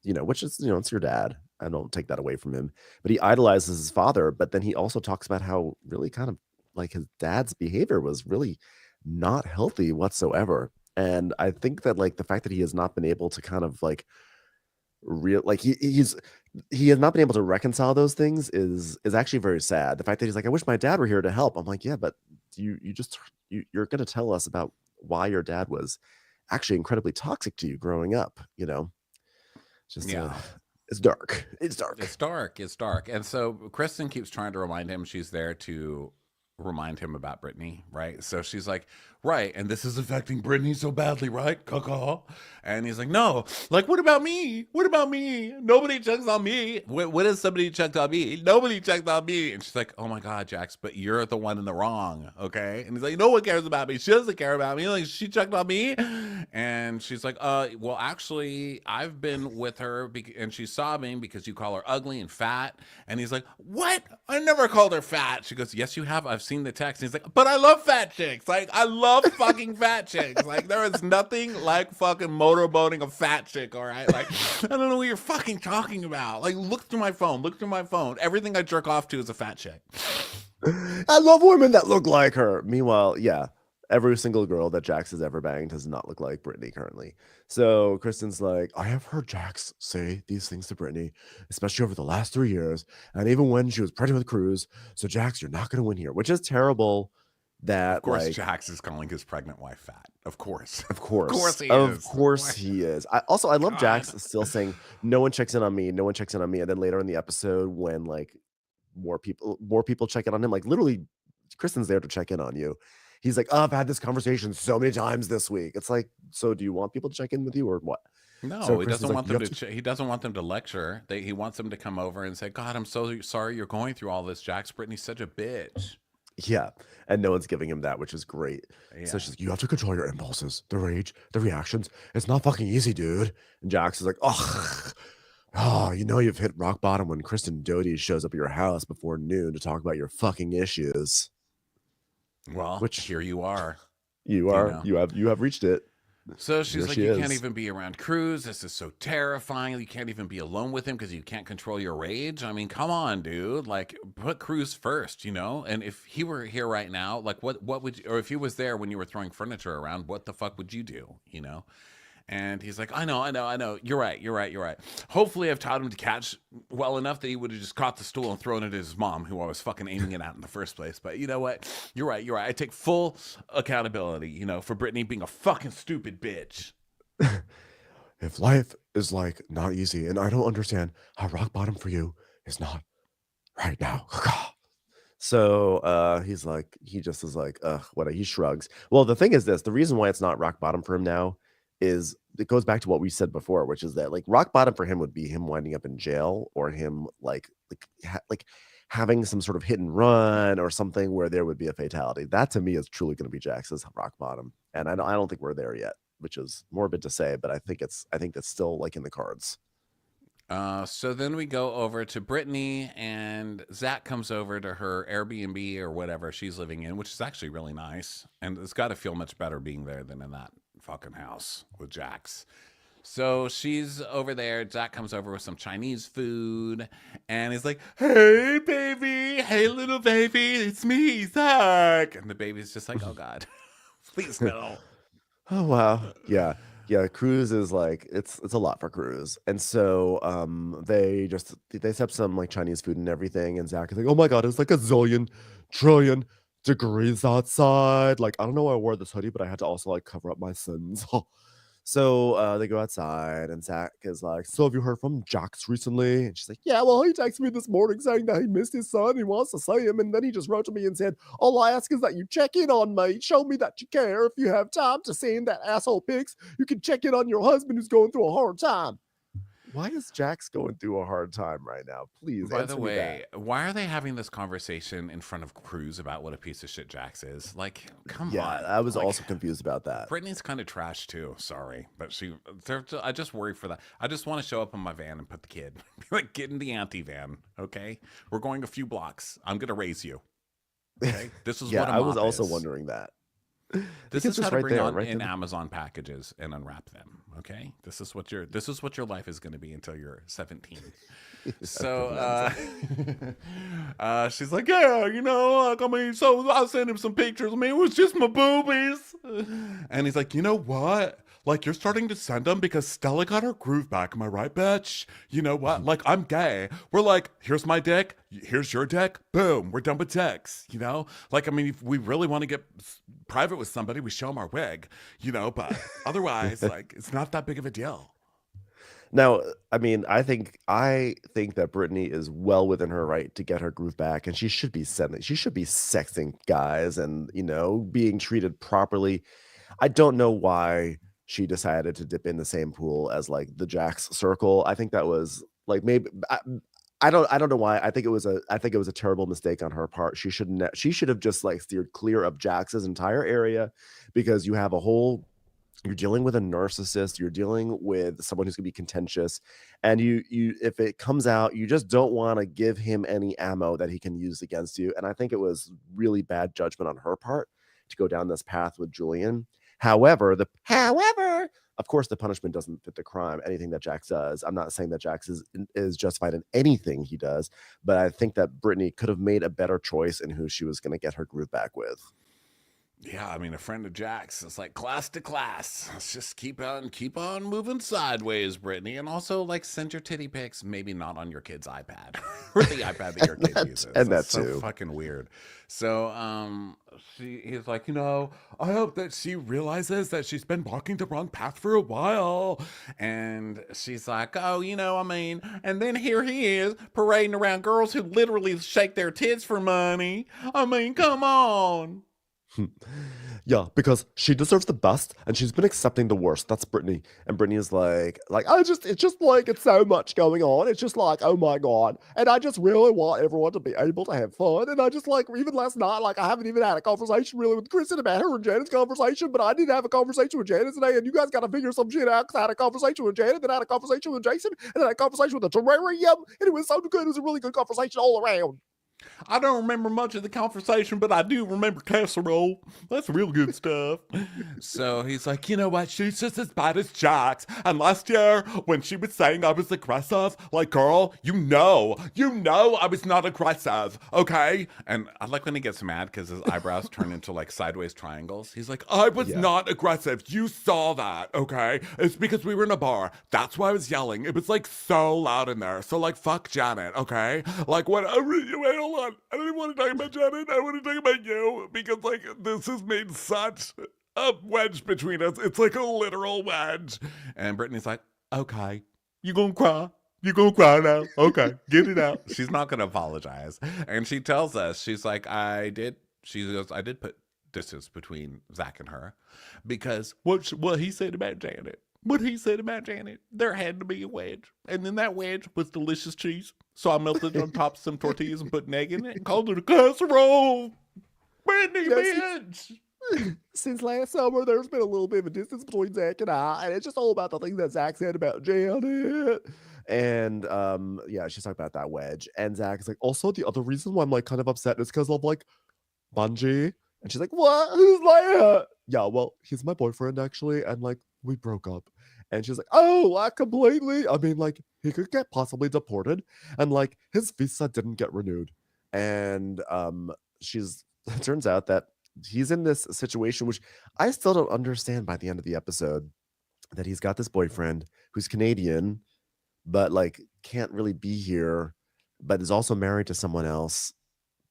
which is, it's your dad. I don't take that away from him, but he idolizes his father. But then he also talks about how really kind of like his dad's behavior was really not healthy whatsoever. And I think that like the fact that he has not been able to kind of like real like he has not been able to reconcile those things is actually very sad. The fact that he's like, I wish my dad were here to help. I'm like, yeah, but you're going to tell us about why your dad was actually incredibly toxic to you growing up. Just Yeah. it's dark. It's dark. It's dark. It's dark. And so Kristen keeps trying to remind him she's there to remind him about Brittany, right? So she's like, right, and this is affecting Brittany so badly, right? Caca. And he's like, no, like, what about me? What about me? Nobody checks on me. What is somebody checked on me? Nobody checked on me. And she's like, oh my God, Jax, but you're the one in the wrong, okay? And he's like, no one cares about me. She doesn't care about me. Like, she checked on me. And she's like, well, actually, I've been with her and she's sobbing because you call her ugly and fat. And he's like, what? I never called her fat. She goes, yes, you have. I've seen the text. And he's like, but I love fat chicks. Like, I love fucking fat chicks. Like, there is nothing like fucking motorboating a fat chick, all right? Like, I don't know what you're fucking talking about. Like, look through my phone. Look through my phone. Everything I jerk off to is a fat chick. I love women that look like her. Meanwhile, yeah, every single girl that Jax has ever banged does not look like Brittany currently. So Kristen's like, I have heard Jax say these things to Brittany, especially over the last 3 years, and even when she was pregnant with Cruz. So Jax, you're not going to win here, which is terrible. That Of course, like, Jax is calling his pregnant wife fat. Of course. of course, Of course he of is. course he is. I love God. Jax still saying, no one checks in on me, no one checks in on me, and then later in the episode when like more people check in on him, like literally Kristen's there to check in on you. He's like, oh, I've had this conversation so many times this week. It's like, so do you want people to check in with you or what? So No, he Kristen's doesn't like, want you them have to. to. He doesn't want them to lecture. He wants them to come over and say, "God, I'm so sorry you're going through all this, Jax. Brittany's such a bitch." Yeah. And no one's giving him that, which is great. So Yeah. she's like, you have to control your impulses, the rage, the reactions. It's not fucking easy, dude. And Jax is like, oh, you know you've hit rock bottom when Kristen Doty shows up at your house before noon to talk about your fucking issues. Well, Which here you are. you You are, know. you have reached it. So Here she's like, she you can't is. even be around Cruz. This is so terrifying. You can't even be alone with him because you can't control your rage. I mean, come on, dude. Like, put Cruz first, you know? And if he were here right now, like, what would you, or if he was there when you were throwing furniture around, what the fuck would you do, you know? And he's like, I know. You're right. Hopefully, I've taught him to catch well enough that he would have just caught the stool and thrown it at his mom, who I was fucking aiming it at in the first place. But you know what? You're right. I take full accountability, you know, for Brittany being a fucking stupid bitch. If life is like not easy and I don't understand how rock bottom for you is not right now. So he's like, he just is like, what he shrugs. Well, the thing is this, the reason why it's not rock bottom for him now is it goes back to what we said before, which is that like rock bottom for him would be him winding up in jail or him like having some sort of hit and run or something where there would be a fatality. That to me is truly going to be Jax's rock bottom. And I don't think we're there yet, which is morbid to say, but I think that's still like in the cards. So then we go over to Brittany, and Zach comes over to her Airbnb or whatever she's living in, which is actually really nice. And it's got to feel much better being there than in that fucking house with Jax. So she's over there. Zach comes over with some Chinese food, and he's like, "Hey, baby. Hey, little baby. It's me, Zach." And the baby's just like, "Oh, God. Please, no." Oh wow. Yeah. Yeah, Cruz is like it's a lot for Cruz. And so they set up some like Chinese food and everything, and Zach is like, oh my god, it's like a zillion trillion degrees outside. Like, I don't know why I wore this hoodie, but I had to also like cover up my sins. So they go outside, and Zach is like, so have you heard from Jax recently? And she's like, yeah, well, he texted me this morning saying that he missed his son. He wants to see him. And then he just wrote to me and said, all I ask is that you check in on me. Show me that you care. If you have time to send that asshole pics, you can check in on your husband who's going through a hard time. Why is Jax going through a hard time right now? Please By the answer me way, that. why are they having this conversation in front of Cruz about what a piece of shit Jax is? Like, come Yeah, on. I was Like, also confused about that. Brittany's kind of trash too. Sorry, but I just worry for that. I just want to show up in my van and put the kid, like, get in the auntie van. Okay, we're going a few blocks. I'm gonna raise you. Okay, this is Yeah, what a I was mop also is. wondering that. This Because is how just to right bring there, on right in there. Amazon packages and unwrap them. Okay, this is what your life is going to be until you're 17. So she's like, yeah, you know, like, I mean, so I sent him some pictures. I mean, it was just my boobies. And he's like, you know what? Like, you're starting to send them because Stella got her groove back. Am I right, bitch? You know what? Like, I'm gay. We're like, here's my dick. Here's your dick. Boom. We're done with dicks. You know? Like, I mean, if we really want to get private with somebody, we show them our wig, you know? But otherwise, like, it's not that big of a deal. Now, I mean, I think that Brittany is well within her right to get her groove back, and she should be sexting guys and being treated properly. I don't know why she decided to dip in the same pool as like the Jax circle. I think that was like maybe I don't know why. I think it was a terrible mistake on her part. She should have just like steered clear of Jax's entire area because you're dealing with a narcissist, you're dealing with someone who's going to be contentious, and you if it comes out, you just don't want to give him any ammo that he can use against you. And I think it was really bad judgment on her part to go down this path with Julian. However, of course, the punishment doesn't fit the crime. Anything that Jax does, I'm not saying that Jax is justified in anything he does, but I think that Brittany could have made a better choice in who she was going to get her groove back with. Yeah, I mean, a friend of Jack's. It's like class to class. Let's just keep on moving sideways, Brittany. And also, like, send your titty pics, maybe not on your kid's iPad or the iPad that your kid uses. And That's that too. so fucking weird. So, he's like, I hope that she realizes that she's been walking the wrong path for a while. And she's like, oh, I mean, and then here he is parading around girls who literally shake their tits for money. I mean, come on. Yeah, because she deserves the best and she's been accepting the worst. That's Britney. And Britney is like, it's just like, it's so much going on. It's just like, oh my God. And I just really want everyone to be able to have fun. And I just like, even last night, like, I haven't even had a conversation really with Kristen about her and Janet's conversation, but I did have a conversation with Janet today. And you guys got to figure some shit out because I had a conversation with Janet, then I had a conversation with Jason, and then I had a conversation with the terrarium. And it was so good. It was a really good conversation all around. I don't remember much of the conversation, but I do remember casserole. That's real good stuff. So he's like, you know what? She's just as bad as Jax. And last year, when she was saying I was aggressive, like, girl, you know I was not aggressive, okay? And I like when he gets mad because his eyebrows turn into like sideways triangles. He's like, I was not aggressive. You saw that, okay? It's because we were in a bar. That's why I was yelling. It was like so loud in there. So like, fuck Janet, okay? Like, what? Wait, hold on. I don't even want to talk about Janet. I want to talk about you because like this has made such a wedge between us. It's like a literal wedge. And Brittany's like, okay, you gonna cry? You gonna cry now? Okay, get it out. She's not gonna apologize. And she tells us, she's like, she goes, I did put distance between Zach and her because what he said about Janet. What he said about Janet, there had to be a wedge. And then that wedge was delicious cheese. So I melted it on top of some tortillas and put an egg in it and called it a casserole. Brittany, bitch! Since last summer, there's been a little bit of a distance between Zach and I, and it's just all about the things that Zach said about Janet. And yeah, she's talking about that wedge. And Zach is like, also the other reason why I'm like kind of upset is because of like Bungie. And she's like, what? Who's that? Yeah, well, he's my boyfriend actually, and like we broke up. And she's like, oh, I mean, like, he could get possibly deported, and like his visa didn't get renewed. And it turns out that he's in this situation, which I still don't understand by the end of the episode, that he's got this boyfriend who's Canadian, but like can't really be here, but is also married to someone else,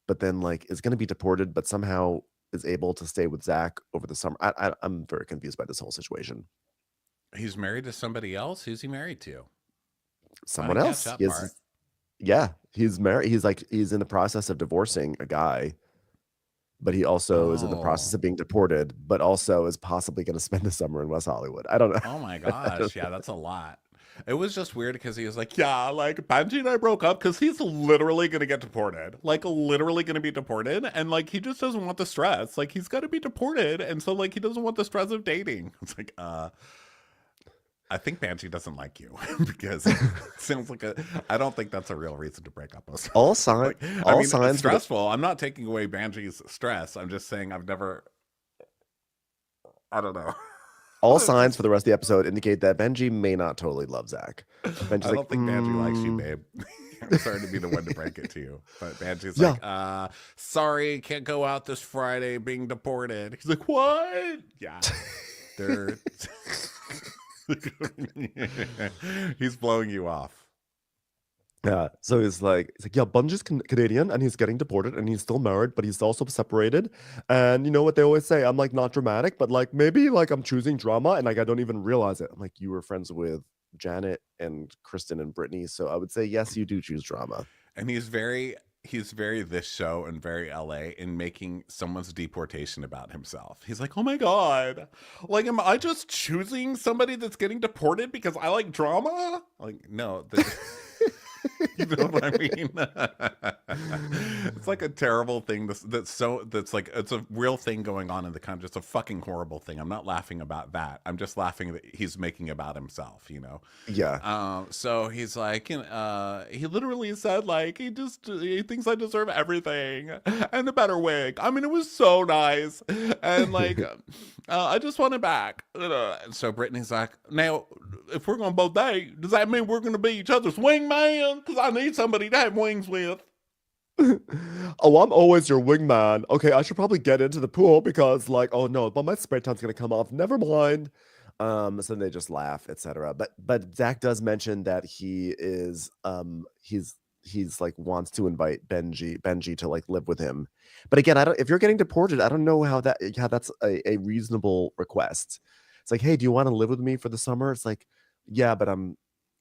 but then like is going to be deported, but somehow is able to stay with Zach over the summer. I'm very confused by this whole situation. He's married to somebody else? Who's he married to? Someone else. Yeah, he's married. He's in the process of divorcing a guy, but he also is in the process of being deported, but also is possibly going to spend the summer in West Hollywood. I don't know. Oh my gosh. Yeah, that's a lot. It was just weird because he was like, yeah, like Benji and I broke up because he's literally going to get deported. Like, literally going to be deported. And like, he just doesn't want the stress. Like, he's got to be deported. And so, like, he doesn't want the stress of dating. It's like, I think Banshee doesn't like you because it sounds like I don't think that's a real reason to break up with someone. All signs. It's stressful. I'm not taking away Banshee's stress. I'm just saying I don't know. All signs for the rest of the episode indicate that Benji may not totally love Zach. Benji's I don't think Banshee likes you, babe. I'm sorry to be the one to break it to you. But Banshee's like, sorry, can't go out this Friday, being deported. He's like, what? Yeah. They're... He's blowing you off. Yeah, so he's like, yeah, Bunge's Canadian and he's getting deported and he's still married, but he's also separated. And you know what they always say? I'm like not dramatic, but like maybe like I'm choosing drama and like I don't even realize it. I'm like, you were friends with Janet and Kristen and Britney, so I would say yes, you do choose drama. And he's very this show and very LA in making someone's deportation about himself. He's like, oh my God, like, am I just choosing somebody that's getting deported because I like drama? Like, no. You know what I mean? It's like a terrible thing that's like, it's a real thing going on in the country. It's a fucking horrible thing. I'm not laughing about that. I'm just laughing that he's making about himself, you know? Yeah. So he's like, he literally said like, he thinks I deserve everything and a better wig. I mean, it was so nice. And like, I just want it back. So Brittany's like, now, if we're going to both date, does that mean we're going to be each other's wingman? Because I need somebody to have wings with. Oh, I'm always your wingman. Okay, I should probably get into the pool because like, oh no, but my spray tan's going to come off. Never mind. So they just laugh, etc. But Zach does mention that he is he's like wants to invite Benji to like live with him. But again, if you're getting deported, I don't know how that's a reasonable request. It's like, hey, do you want to live with me for the summer? It's like, yeah, but I'm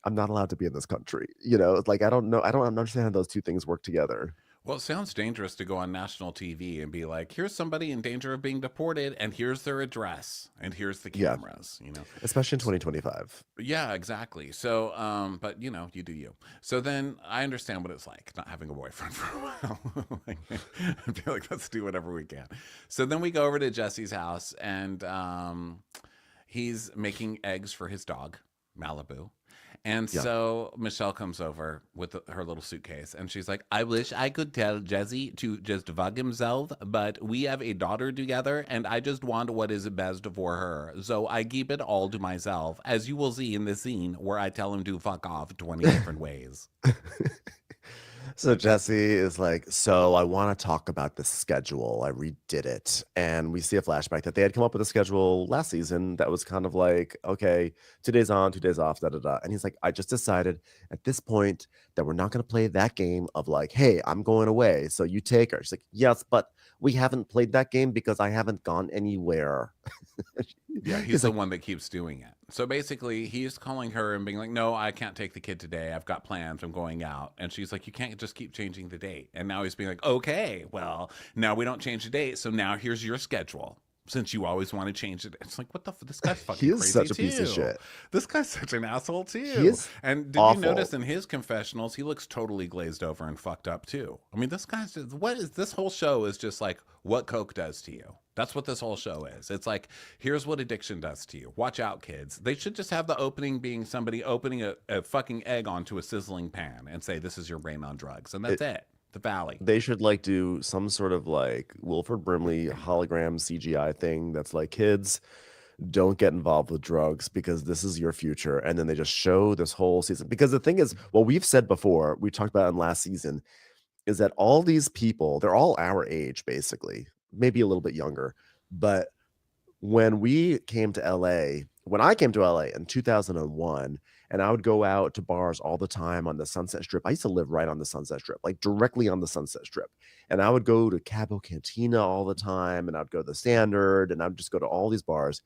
not allowed to be in this country. You know, like I don't understand how those two things work together. Well, it sounds dangerous to go on national TV and be like, here's somebody in danger of being deported, and here's their address, and here's the Yeah, cameras, you know? especially in 2025. Yeah, exactly. So, but you know, you do you. So then I understand what it's like not having a boyfriend for a while. Like, I feel like let's do whatever we can. So then we go over to Jesse's house, and he's making eggs for his dog, Malibu. And Yeah. so Michelle comes over with her little suitcase and she's like, I wish I could tell Jesse to just fuck himself, but we have a daughter together and I just want what is best for her. So I keep it all to myself, as you will see in the scene where I tell him to fuck off 20 different ways. So Jesse is like, so I want to talk about the schedule. I redid it. And we see a flashback that they had come up with a schedule last season that was kind of like, okay, 2 days on, 2 days off, da da da. And he's like, I just decided at this point that we're not going to play that game of like, hey, I'm going away, so you take her. She's like, yes, but we haven't played that game because I haven't gone anywhere. Yeah, he's He's the like, one that keeps doing it. So basically, he's calling her and being like, no, I can't take the kid today. I've got plans. I'm going out. And she's like, you can't just keep changing the date. And now he's being like, okay, well, now we don't change the date. So now here's your schedule. Since you always want to change it. It's like, what the this guy's he fucking is crazy such a piece of too. shit. This guy's such an asshole He too. is And did you notice awful. in his confessionals, he looks totally glazed over and fucked up too. I mean, this guy's just, what is this whole show is just like what Coke does to you. That's what this whole show is. It's like, here's what addiction does to you. Watch out, kids. They should just have the opening being somebody opening a fucking egg onto a sizzling pan and say, this is your brain on drugs. And that's it. The Valley. They should like do some sort of like Wilford Brimley hologram CGI thing that's like, kids, don't get involved with drugs because this is your future. And then they just show this whole season. Because the thing is, what we've said before, we talked about in last season, is that all these people, they're all our age, basically, maybe a little bit younger. But when we came to LA, when I came to LA in 2001, and I would go out to bars all the time on the Sunset Strip. I used to live right on the Sunset Strip, like directly on the Sunset Strip. And I would go to Cabo Cantina all the time, and I'd go to the Standard, and I'd just go to all these bars.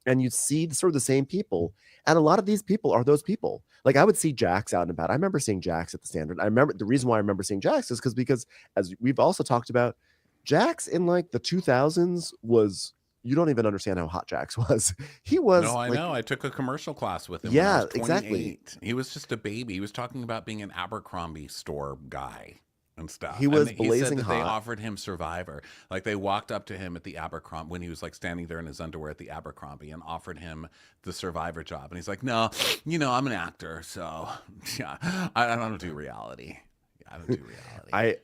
And you'd see sort of the same people. And a lot of these people are those people. Like I would see Jax out and about. I remember seeing Jax at the Standard. I remember the reason why I remember seeing Jax is because as we've also talked about, Jax in like the 2000s was, you don't even understand how hot Jax was. He was No, I like, know. I took a commercial class with him when I yeah, was exactly. 28. He was just a baby. He was talking about being an Abercrombie store guy and stuff. He And was he said blazing that they hot. offered him Survivor. Like they walked up to him at the Abercrombie when he was like standing there in his underwear at the Abercrombie and offered him the Survivor job. And he's like, no, you know, I'm an actor. So yeah, I don't do reality. I don't do reality.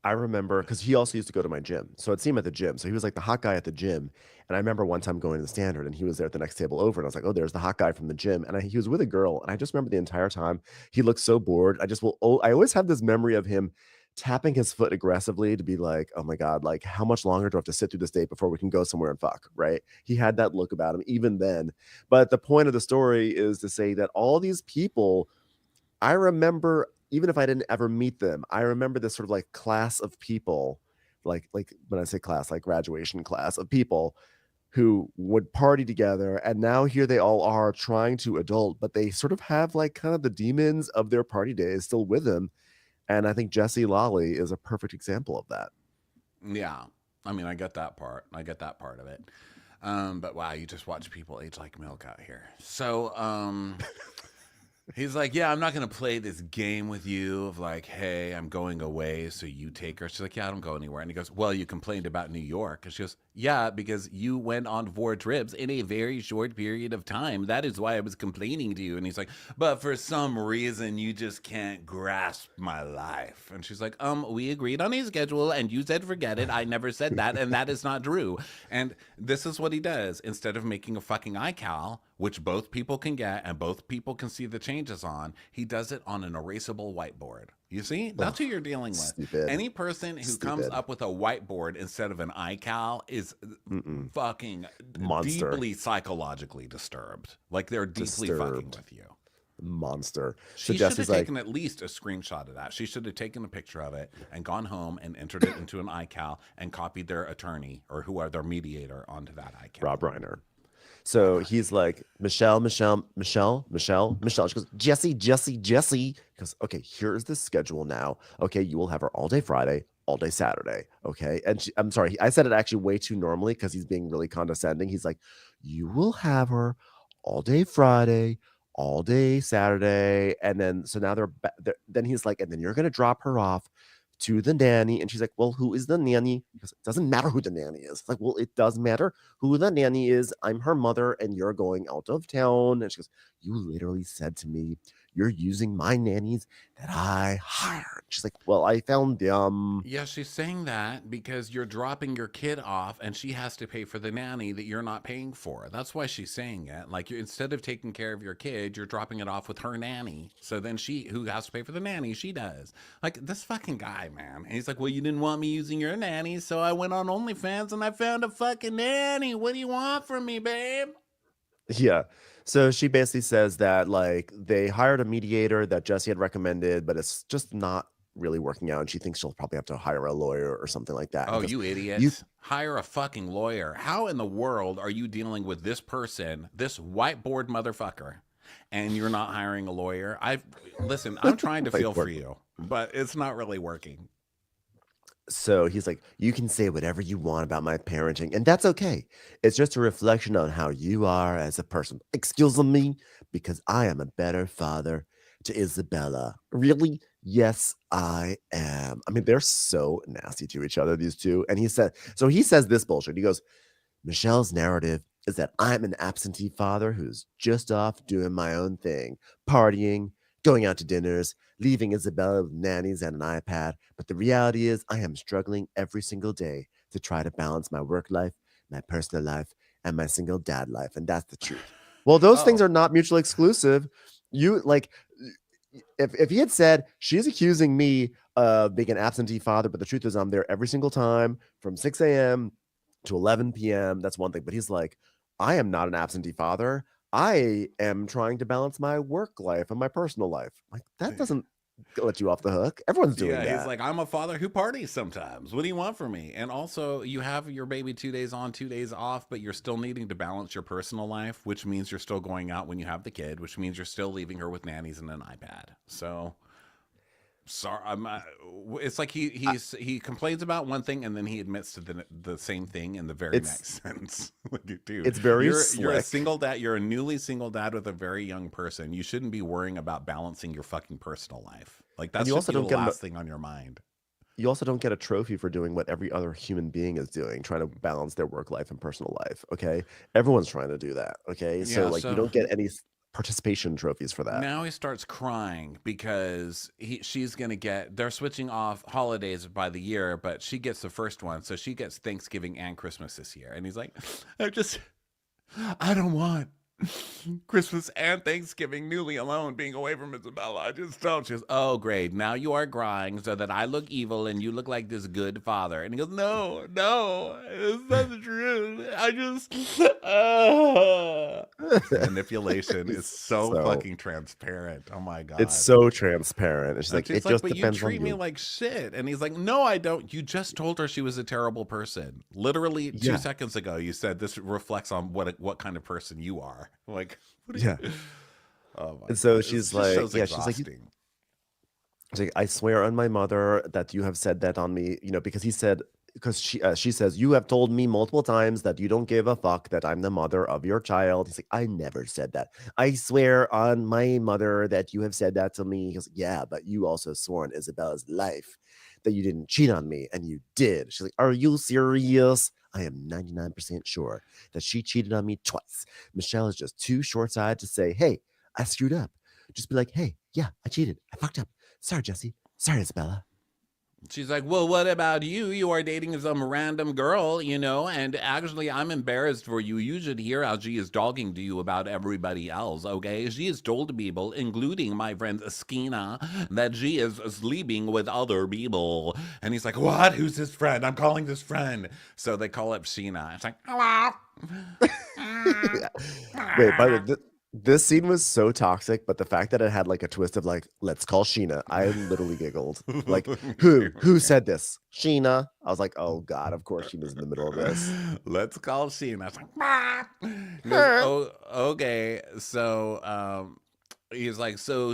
I remember because he also used to go to my gym. So I'd see him at the gym. So he was like the hot guy at the gym. And I remember one time going to the Standard and he was there at the next table over. And I was like, oh, there's the hot guy from the gym. And he was with a girl. And I just remember the entire time he looked so bored. I always have this memory of him tapping his foot aggressively to be like, oh my God, like how much longer do I have to sit through this date before we can go somewhere and fuck? Right. He had that look about him even then. But the point of the story is to say that all these people, I remember, even if I didn't ever meet them, I remember this sort of like class of people, like when I say class, like graduation class of people who would party together. And now here they all are trying to adult, but they sort of have like kind of the demons of their party days still with them. And I think Jesse Lolly is a perfect example of that. Yeah. I mean, I get that part. I get that part of it. But wow, you just watch people age like milk out here. So, he's like, yeah, I'm not going to play this game with you of like, hey, I'm going away, so you take her. She's like, yeah, I don't go anywhere. And he goes, well, you complained about New York. And she goes, yeah, because you went on 4 trips in a very short period of time. That is why I was complaining to you. And he's like, but for some reason, you just can't grasp my life. And she's like, we agreed on a schedule and you said forget it. I never said that. And that is not true. And this is what he does. Instead of making a fucking iCal, which both people can get and both people can see the changes on, he does it on an erasable whiteboard. You see? That's who you're dealing with. Stupid. Any person who comes up with a whiteboard instead of an iCal is fucking Monster. deeply psychologically disturbed. Like they're deeply fucking with you. Monster. She So should have Jesse's like, taken at least a screenshot of that. She should have taken a picture of it and gone home and entered it into an iCal and copied their attorney or who are their mediator onto that iCal. Rob Reiner. So he's like, Michelle, Michelle, Michelle, Michelle, Michelle. She goes, Jesse, Jesse, Jesse. He goes, okay, here's the schedule now. Okay, you will have her all day Friday, all day Saturday. Okay. And I'm sorry, I said it actually way too normally because he's being really condescending. He's like, you will have her all day Friday, all day Saturday. And then, so now then he's like, and then you're going to drop her off to the nanny. And she's like, well, who is the nanny? Because it doesn't matter who the nanny is. It's like, well, it does matter who the nanny is. I'm her mother and you're going out of town. And she goes, you literally said to me, you're using my nannies that I hired. She's like, well, I found them. Yeah, she's saying that because you're dropping your kid off and she has to pay for the nanny that you're not paying for. That's why she's saying it. Like, instead of taking care of your kid, you're dropping it off with her nanny. So then she, who has to pay for the nanny, she does. Like, this fucking guy, man. And he's like, well, you didn't want me using your nanny, so I went on OnlyFans and I found a fucking nanny. What do you want from me, babe? Yeah. So she basically says that like they hired a mediator that Jesse had recommended, but it's just not really working out. And she thinks she'll probably have to hire a lawyer or something like that. Oh, Because you you, idiots. Hire a fucking lawyer. How in the world are you dealing with this person, this whiteboard motherfucker, and you're not hiring a lawyer? Listen, I'm trying to feel for you, but it's not really working. so he's like, you can say whatever you want about my parenting, and that's okay. It's just a reflection on how you are as a person. Excuse me, because I am a better father to Isabella. Really? Yes, I am. I mean, they're so nasty to each other, these two. And he says this bullshit. He goes, Michelle's narrative is that I'm an absentee father who's just off doing my own thing, partying, going out to dinners, leaving Isabella with nannies and an iPad. But the reality is, I am struggling every single day to try to balance my work life, my personal life, and my single dad life. And that's the truth. Well, those things Oh, are not mutually exclusive. You like, if he had said she's accusing me of being an absentee father, but the truth is I'm there every single time from 6 a.m. to 11 p.m. That's one thing. But he's like, I am not an absentee father. I am trying to balance my work life and my personal life. Like that doesn't let you off the hook. Everyone's doing yeah, he's that. like, I'm a father who parties sometimes. What do you want from me? And also, you have your baby 2 days on, 2 days off, but you're still needing to balance your personal life, which means you're still going out when you have the kid, which means you're still leaving her with nannies and an iPad. So, sorry, it's like he complains about one thing and then he admits to the same thing in the very It's next sentence. Like, dude, it's very you're a slick. single dad. You're a newly single dad with a very young person. You shouldn't be worrying about balancing your fucking personal life. Like, And that should be the last thing on your mind. you also don't get a trophy for doing what every other human being is doing, trying to balance their work life and personal life. Okay. Everyone's trying to do that. Okay. So Yeah, like you so don't get any participation trophies for that. now he starts crying because she's gonna get, they're switching off holidays by the year, but she gets the first one, so she gets Thanksgiving and Christmas this year. And he's like, I don't want Christmas and Thanksgiving newly alone being away from Isabella. I just don't. She goes, oh, great. Now you are crying so that I look evil and you look like this good father. And he goes, no, no, it's not the truth. I just. Manipulation is so So fucking transparent. Oh my it's God. so transparent. And she's And like, she's it like, just but you depends on treat me you. like shit. And he's like, no, I don't. You just told her she was a terrible person. Literally two Yeah. seconds ago, you said this reflects on what kind of person you are. Like, what are Yeah. you? Oh my And so God. It's she's just like, shows yeah, she's exhausting. like, I swear on my mother that you have said that on me, because he said, because she says, you have told me multiple times that you don't give a fuck that I'm the mother of your child. He's like, I never said that. I swear on my mother that you have said that to me. He goes, yeah, but you also swore on Isabella's life that you didn't cheat on me, and you did. She's like, are you serious? I am 99% sure that she cheated on me twice. Michelle is just too short-sighted to say, hey, I screwed up. Just be like, hey, yeah, I cheated. I fucked up. Sorry, Jesse. Sorry, Isabella. She's like, well, what about you? You are dating some random girl, and actually, I'm embarrassed for you. You should hear how she is talking to you about everybody else, okay? She has told people, including my friend Skina, that she is sleeping with other people. And he's like, what? Who's this friend? I'm calling this friend. So they call up Sheena. It's like, hello. Wait, by the way, This scene was so toxic, but the fact that it had like a twist of like, let's call Sheena, I literally giggled. Like, who said this? Sheena. I was like, oh God, of course Sheena's in the middle of this. Let's call Sheena. I was like, "Ah." He goes, oh, okay. So, he's like, so,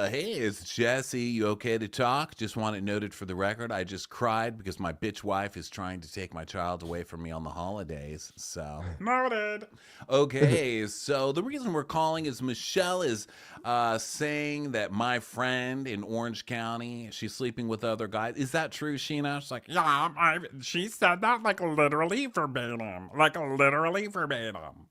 hey, it's Jesse. You okay to talk? Just want it noted for the record. I just cried because my bitch wife is trying to take my child away from me on the holidays. So, noted. Okay, so the reason we're calling is Michelle is saying that my friend in Orange County, she's sleeping with other guys. Is that true, Sheena? She's like, yeah, she said that like literally verbatim. Like literally verbatim.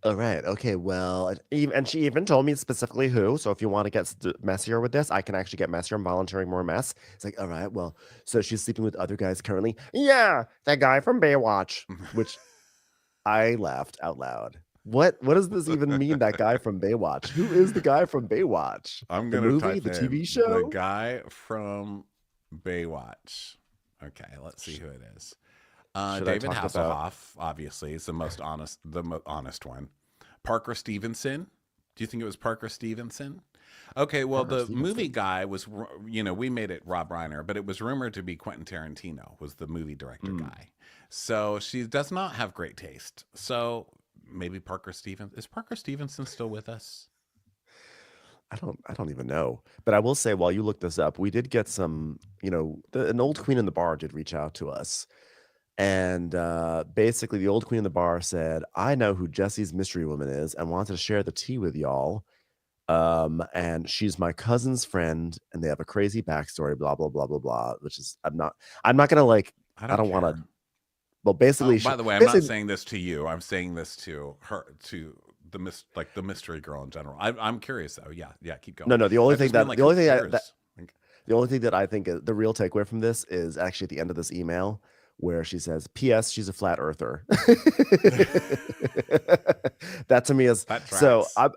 All right. Okay. Well, and she even told me specifically who. So if you want to get messier with this, I can actually get messier. I'm volunteering more mess. It's like, all right. Well, so she's sleeping with other guys currently. Yeah, that guy from Baywatch, which I laughed out loud. What does this even mean? That guy from Baywatch? Who is the guy from Baywatch? I'm The gonna movie, type the in TV the show? guy from Baywatch. Okay, let's see who it is. Should I David talk about? Hasselhoff, obviously, is the most honest, honest one. Parker Stevenson. Do you think it was Parker Stevenson? Okay, well, Parker the movie Stevenson. guy was, we made it Rob Reiner, but it was rumored to be Quentin Tarantino was the movie director Hmm. guy. So she does not have great taste. So maybe Parker Stevenson. Is Parker Stevenson still with us? I don't even know. But I will say, while you look this up, we did get some, an old queen in the bar did reach out to us. And basically, the old queen in the bar said, I know who Jesse's mystery woman is and wanted to share the tea with y'all. And she's my cousin's friend, and they have a crazy backstory, blah, blah, blah, blah, blah, which is, I'm not gonna like, I I don't don't want to, care. well, Oh, basically, by the way, I'm not basically, saying this to you. I'm saying this to her, to the mystery girl in general. I'm curious though. Yeah, keep going. no, I just mean like, the who only thing cares? Like, the only thing that I think is the real takeaway from this is actually at the end of this email where she says, P.S. She's a flat earther. That to me is that so. tracks.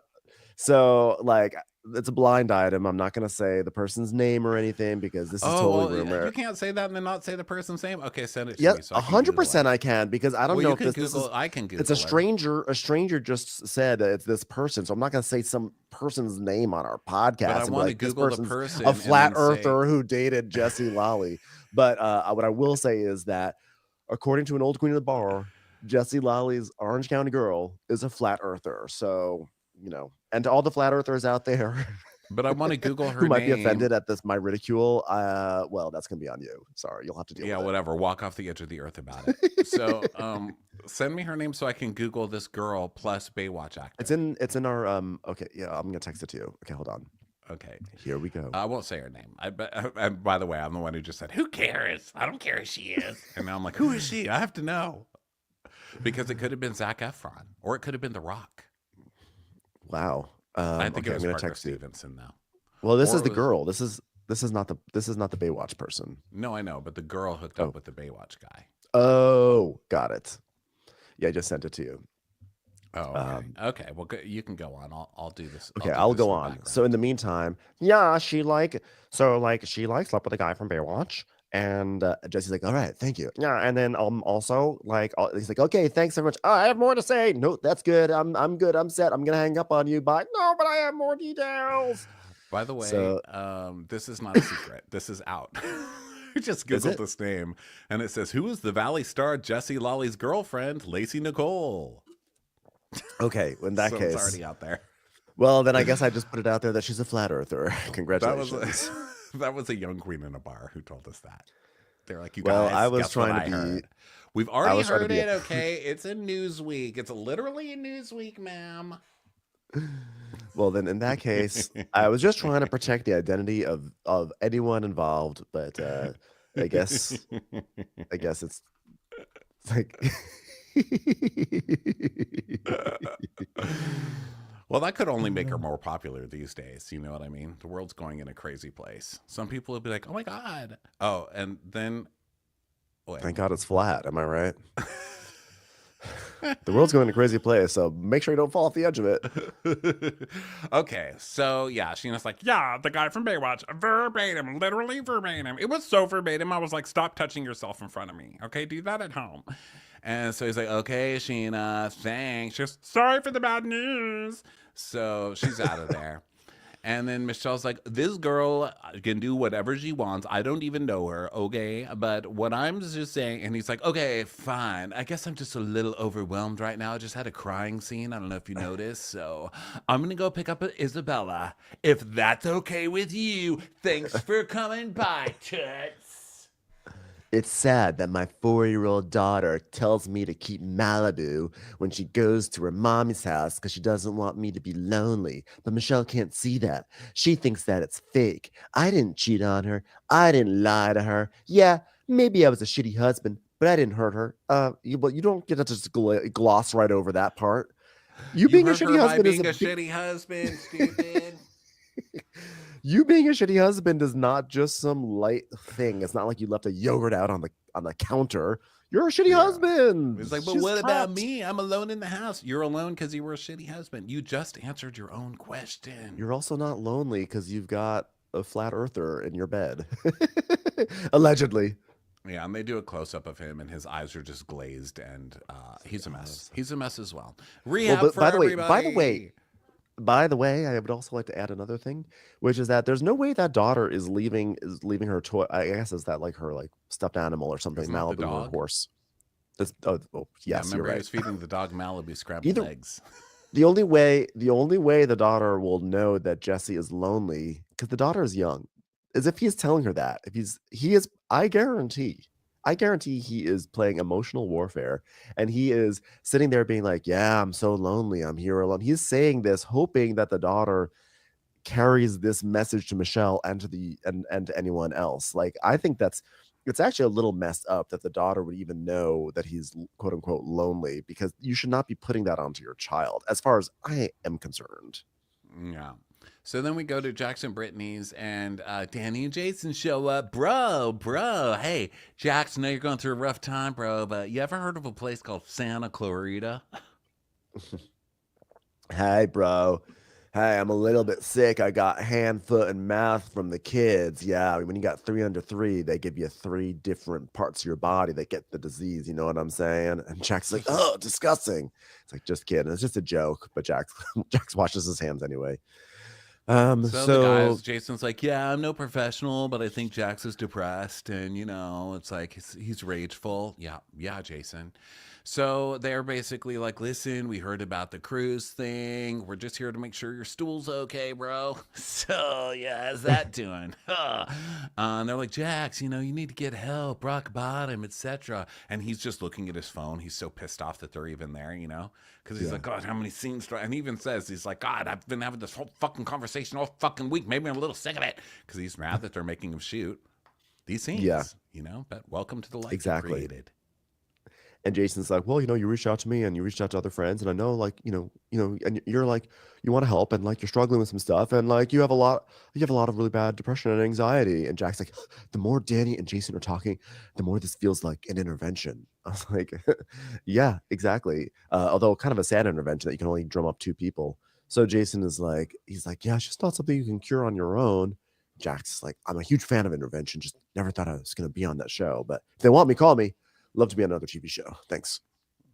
So like it's a blind item. I'm not gonna say the person's name or anything because this is Oh totally well, you rumor. can't say that and then not say the person's name. Okay, send it to Yeah, me so I can Google 100% it. I can because I don't Well, know you if can this is Google. I can it's a Google her. stranger. A stranger just said that it's this person, so I'm not gonna say some person's name on our But I podcast and be want to like, this Google the person's a person and flat then say, earther who dated Jesse Lolly. But what I will say is that according to an old queen of the bar, Jesse Lolly's Orange County girl is a flat earther. So, and to all the flat earthers out there but I want to Google who her might be name. offended at my ridicule, well, that's gonna be on you. Sorry, you'll have to deal Yeah, with it. whatever. Walk off the edge of the earth about it. So, send me her name so I can Google this girl plus Baywatch actor. It's in our okay, yeah, I'm gonna text it to you. Okay, hold on. Okay. Here we go. I won't say her name. And by the way, I'm the one who just said, "Who cares? I don't care who she is." And now I'm like, "Who is she? I have to know." Because it could have been Zac Efron, or it could have been The Rock. Wow. I think Okay, it I'm was gonna Parker text you. Stevenson, though. Well, this Or is it the was girl. This is not the Baywatch person. no, I know, but the girl hooked Oh. up with the Baywatch guy. Oh, got it. Yeah, I just sent it to you. Oh, okay. Okay. Well, you can go on. I'll do this. Okay, Do I'll this go in the on. background. So in the meantime, yeah, she slept with a guy from Baywatch. And Jesse's like, all right, thank you. Yeah, and then also like he's like, okay, thanks so much. Oh, I have more to say. No, that's good. I'm good. I'm set. I'm gonna hang up on you. Bye. No, but I have more details. By the way, So this is not a secret. This is out. I just is Googled it? this name and it says, "Who is the Valley star Jesse Lolly's girlfriend, Lacey Nicole?" Okay, in that So it's case. already out there. Well, then I guess I just put it out there that she's a flat earther. That was Congratulations. that was a young queen in a bar who told us that. They're like, "You Well, guys, guess what I heard? We've I already was trying to heard be it. Okay, it's a Newsweek. It's literally a Newsweek, ma'am." well, then in that case, I was just trying to protect the identity of anyone involved, but I guess it's like Well, that could only make her more popular these days. You know what I mean? The world's going in a crazy place. Some people will be like, "Oh my god!" Oh, and then wait. thank God it's flat. Am I right? The world's going in a crazy place, so make sure you don't fall off the edge of it. Okay, so yeah, Sheena's like, "Yeah, the guy from Baywatch, verbatim, literally verbatim. It was so verbatim. I was like, stop touching yourself in front of me. Okay, do that at home." And so he's like, okay, Sheena, thanks. Just sorry for the bad news. So she's out of there. And then Michelle's like, this girl can do whatever she wants. I don't even know her, okay? But what I'm just saying, and he's like, okay, fine. I guess I'm just a little overwhelmed right now. I just had a crying scene. I don't know if you noticed. So I'm going to go pick up Isabella. If that's okay with you, thanks for coming by, Toots. It's sad that my 4-year-old daughter tells me to keep Malibu when she goes to her mommy's house because she doesn't want me to be lonely. But Michelle can't see that. She thinks that it's fake. I didn't cheat on her. I didn't lie to her. Yeah, maybe I was a shitty husband, but I didn't hurt her. But you don't get to just gloss right over that part. You You being a hurt her shitty by husband is being a a big shitty husband, stupid. You being a shitty husband is not just some light thing. It's not like you left a yogurt out on the counter. You're a shitty Yeah. husband. He's like, but She's what about trapped. me? I'm alone in the house. You're alone because you were a shitty husband. You just answered your own question. You're also not lonely because you've got a flat earther in your bed. Allegedly. Yeah, and they do a close up of him, and his eyes are just glazed, and he's a mess. He's a mess as well. Well, Rehab but for everybody. by the way, I would also like to add another thing, which is that there's no way that daughter is leaving her toy. I guess is that like her like stuffed animal or something, Isn't that the Malibu or dog? horse. Oh, Yeah, yes, you're remember he right. was feeding the dog Malibu scrambled Either eggs. the only way the daughter will know that Jesse is lonely, because the daughter is young, is if he's telling her that. If he is, I guarantee he is playing emotional warfare, and he is sitting there being like, "Yeah, I'm so lonely. I'm here alone." He's saying this, hoping that the daughter carries this message to Michelle and and to anyone else. Like, I think it's actually a little messed up that the daughter would even know that he's quote unquote lonely, because you should not be putting that onto your child, as far as I am concerned. Yeah. So then we go to Jax and Britney's, and Danny and Jason show up. Bro. Hey, Jax, I know you're going through a rough time, bro, but you ever heard of a place called Santa Clarita? Hey, bro. Hey, I'm a little bit sick. I got hand, foot, and mouth from the kids. Yeah, when you got 3 under 3, they give you 3 different parts of your body that get the disease. You know what I'm saying? And Jack's like, oh, disgusting. It's like, just kidding. It's just a joke. But Jax washes his hands anyway. So the guys, So Jason's like, yeah, I'm no professional, but I think Jax is depressed, and it's like he's rageful. Yeah, Jason. So they're basically like, listen, we heard about the cruise thing. We're just here to make sure your stool's okay, bro. So yeah, how's that doing? And they're like, Jax, you need to get help, rock bottom, etc. And he's just looking at his phone. He's so pissed off that they're even there. Because he's yeah, like, God, how many scenes do I... And he even says, he's like, God, I've been having this whole fucking conversation all fucking week. Maybe I'm a little sick of it. Because he's mad that they're making him shoot these yeah, scenes. But welcome to the life you exactly. created. And Jason's like, well, you reached out to me and you reached out to other friends, and I know, like, and you're like, you want to help, and like you're struggling with some stuff, and like you have a lot of really bad depression and anxiety. And Jack's like, the more Danny and Jason are talking, the more this feels like an intervention. I was like, yeah, exactly. Although kind of a sad intervention that you can only drum up 2 people. So Jason is like, he's like, yeah, it's just not something you can cure on your own. Jack's is like, I'm a huge fan of intervention. Just never thought I was going to be on that show, but if they want me, call me. Love to be on another TV show. Thanks.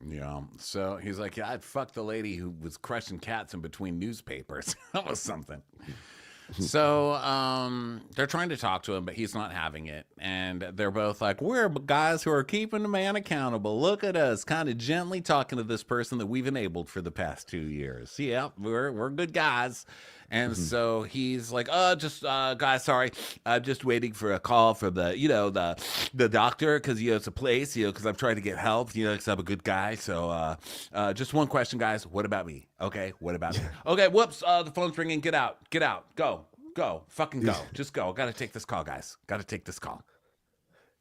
Yeah. So he's like, yeah, I'd fuck the lady who was crushing cats in between newspapers. That was something. So they're trying to talk to him, but he's not having it. And they're both like, we're guys who are keeping the man accountable. Look at us, kind of gently talking to this person that we've enabled for the past 2 years. Yeah, we're good guys. And Mhm. so he's like, oh, just guys, sorry, I'm just waiting for a call from the doctor, because it's a place, because I'm trying to get help, because I'm a good guy. So just one question, guys. What about me? Okay, what about me? Okay, whoops, the phone's ringing. Get out, go, fucking go, just go. Gotta take this call, guys. Gotta take this call.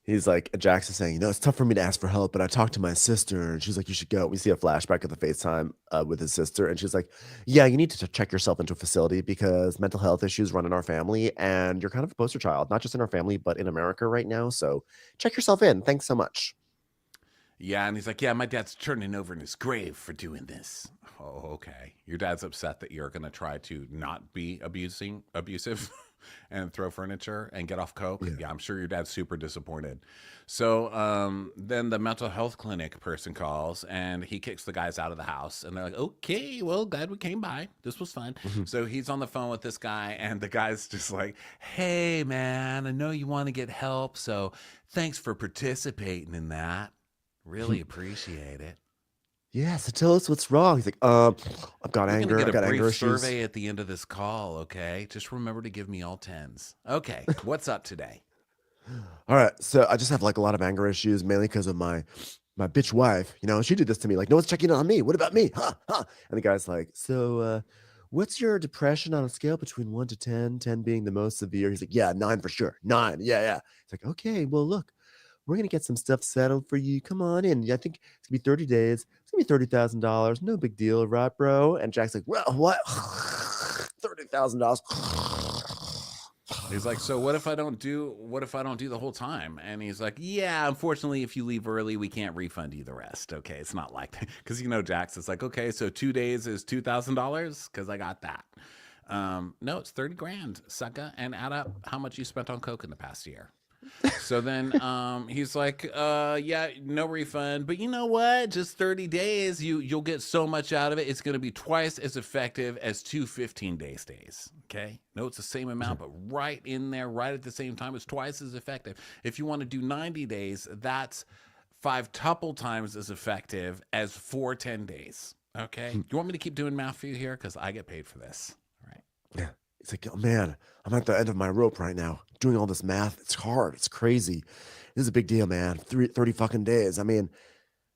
He's like, Jackson saying, it's tough for me to ask for help, but I talked to my sister, and she's like, you should go. We see a flashback of the FaceTime with his sister, and she's like, yeah, you need to check yourself into a facility because mental health issues run in our family, and you're kind of a poster child, not just in our family, but in America right now. So check yourself in. Thanks so much. Yeah, and he's like, yeah, my dad's turning over in his grave for doing this. Oh, okay. Your dad's upset that you're gonna try to not be abusive. and throw furniture and get off coke. Yeah. Yeah, I'm sure your dad's super disappointed. So then the mental health clinic person calls and he kicks the guys out of the house. And they're like, okay, well, glad we came by. This was fun. So he's on the phone with this guy, and the guy's just like, hey, man, I know you want to get help. So thanks for participating in that. Really appreciate it. Yeah, so tell us what's wrong. He's like, I've got We're going to anger. get I've a got anger brief issues. survey at the end of this call, okay? Just remember to give me all tens. Okay, what's up today? All right, so I just have like a lot of anger issues, mainly because of my bitch wife. You know, she did this to me. Like, no one's checking in on me. What about me? Huh? Huh? And the guy's like, so what's your depression on a scale between 1 to 10, 10 being the most severe? He's like, yeah, 9 for sure. 9. Yeah, yeah. It's like, okay, well, look, we're gonna get some stuff settled for you. Come on in. I think it's gonna be 30 days. It's gonna be $30,000. No big deal, right, bro? And Jack's like, well, what? $30,000. He's like, so what if I don't do the whole time? And he's like, yeah, unfortunately, if you leave early, we can't refund you the rest. Okay, it's not like that. Because Jax is like, okay, so 2 days is $2,000 because I got that. No, it's 30 grand, sucker, and add up how much you spent on coke in the past year. So then he's like, yeah, no refund, but you know what? Just 30 days, you'll get so much out of it. It's going to be twice as effective as 2 15-day stays. Okay? No, it's the same amount, but right in there, right at the same time, it's twice as effective. If you want to do 90 days, that's 5 tuple times as effective as 4 10 days. Okay? You want me to keep doing math for you here? Because I get paid for this. All right. Yeah. It's like, oh man, I'm at the end of my rope right now. Doing all this math. It's hard. It's crazy. This is a big deal, man. 30 fucking days. I mean,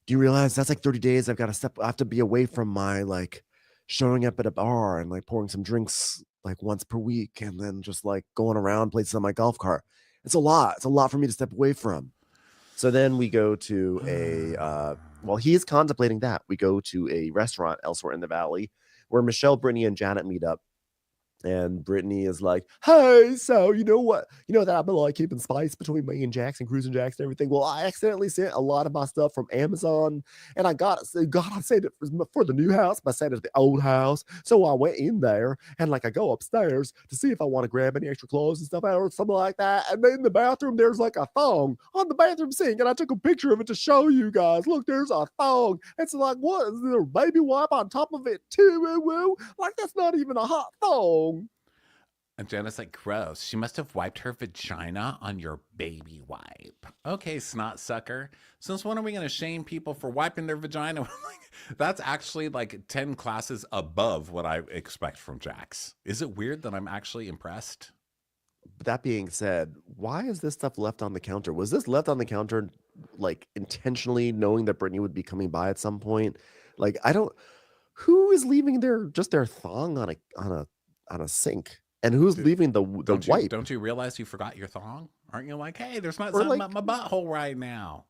do you realize that's like 30 days? I have to be away from my like showing up at a bar and like pouring some drinks like once per week and then just like going around places on my golf cart. It's a lot. It's a lot for me to step away from. So then we go to while he is contemplating that, we go to a restaurant elsewhere in the valley where Michelle, Brittany, and Janet meet up. And Brittany is like, hey, so you know what? You know that I've been like keeping spice between me and Jax and Cruising Jax and everything. Well, I accidentally sent a lot of my stuff from Amazon and I sent it for the new house, but I sent it to the old house. So I went in there and like I go upstairs to see if I want to grab any extra clothes and stuff or something like that. And then in the bathroom, there's like a thong on the bathroom sink. And I took a picture of it to show you guys. Look, there's a thong. It's like, what? Is there a baby wipe on top of it too? Woo-woo? Like, that's not even a hot thong. And Jenna's like, gross. She must have wiped her vagina on your baby wipe. Okay, snot sucker. Since when are we going to shame people for wiping their vagina? That's actually like 10 classes above what I expect from Jax. Is it weird that I'm actually impressed? That being said, why is this stuff left on the counter? Was this left on the counter like intentionally knowing that Brittany would be coming by at some point? Like, who is leaving their thong on a sink? And who's leaving the wipe? Don't you realize you forgot your thong? Aren't you like, hey, there's not Or something like, up my butthole right now?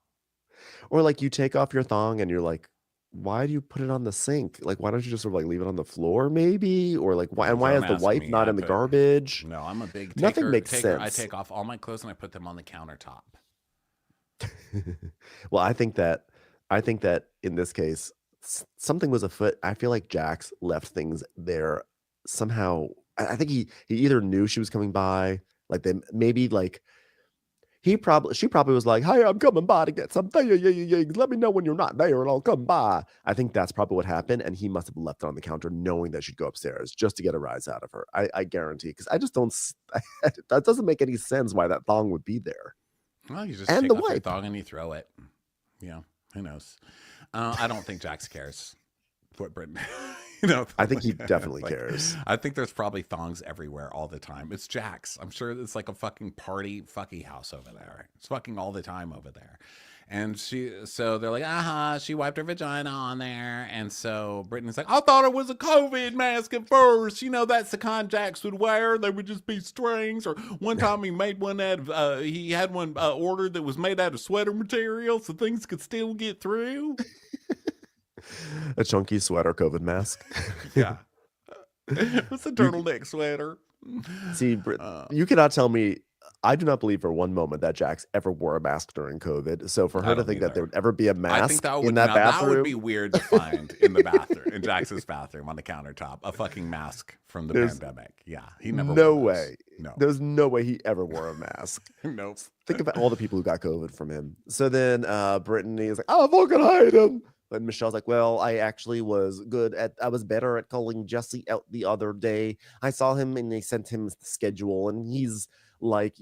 or like you take off your thong and you're like, why do you put it on the sink? Like, why don't you just sort of like leave it on the floor maybe? Or like, why is the wipe not in the garbage? No, I'm a big taker. Nothing makes sense. I take off all my clothes and I put them on the countertop. Well, I think that in this case, something was afoot. I feel like Jax left things there somehow. I think he either knew she was coming by, like they maybe like she probably was like, hey, I'm coming by to get something. Yeah. Let me know when you're not there and I'll come by. I think that's probably what happened. And he must have left it on the counter knowing that she'd go upstairs just to get a rise out of her. I guarantee, because I just don't, that doesn't make any sense why that thong would be there. Well, you just take off your thong and you throw it. Yeah, who knows? I don't think Jax cares what Brittany. I think he definitely cares. I think there's probably thongs everywhere all the time. It's Jax. I'm sure it's like a fucking party fucky house over there. It's fucking all the time over there. And so they're like, she wiped her vagina on there. And so Brittany's like, I thought it was a COVID mask at first. That's the kind Jax would wear. They would just be strings. Or one time he made one he had one ordered that was made out of sweater material so things could still get through. A chunky sweater COVID mask. Yeah. It's a turtleneck sweater. See, you cannot tell me. I do not believe for one moment that Jax ever wore a mask during COVID. So for her to think that there would ever be a mask in that bathroom, that would be weird to find in the bathroom, in Jax's bathroom on the countertop, a fucking mask from the pandemic. Yeah, he never. No way. No. There's no way he ever wore a mask. Nope. Think about all the people who got COVID from him. So then Brittany is like, I fucking hate him. And Michelle's like, well, I was better at calling Jesse out the other day. I saw him and they sent him the schedule, and he's like,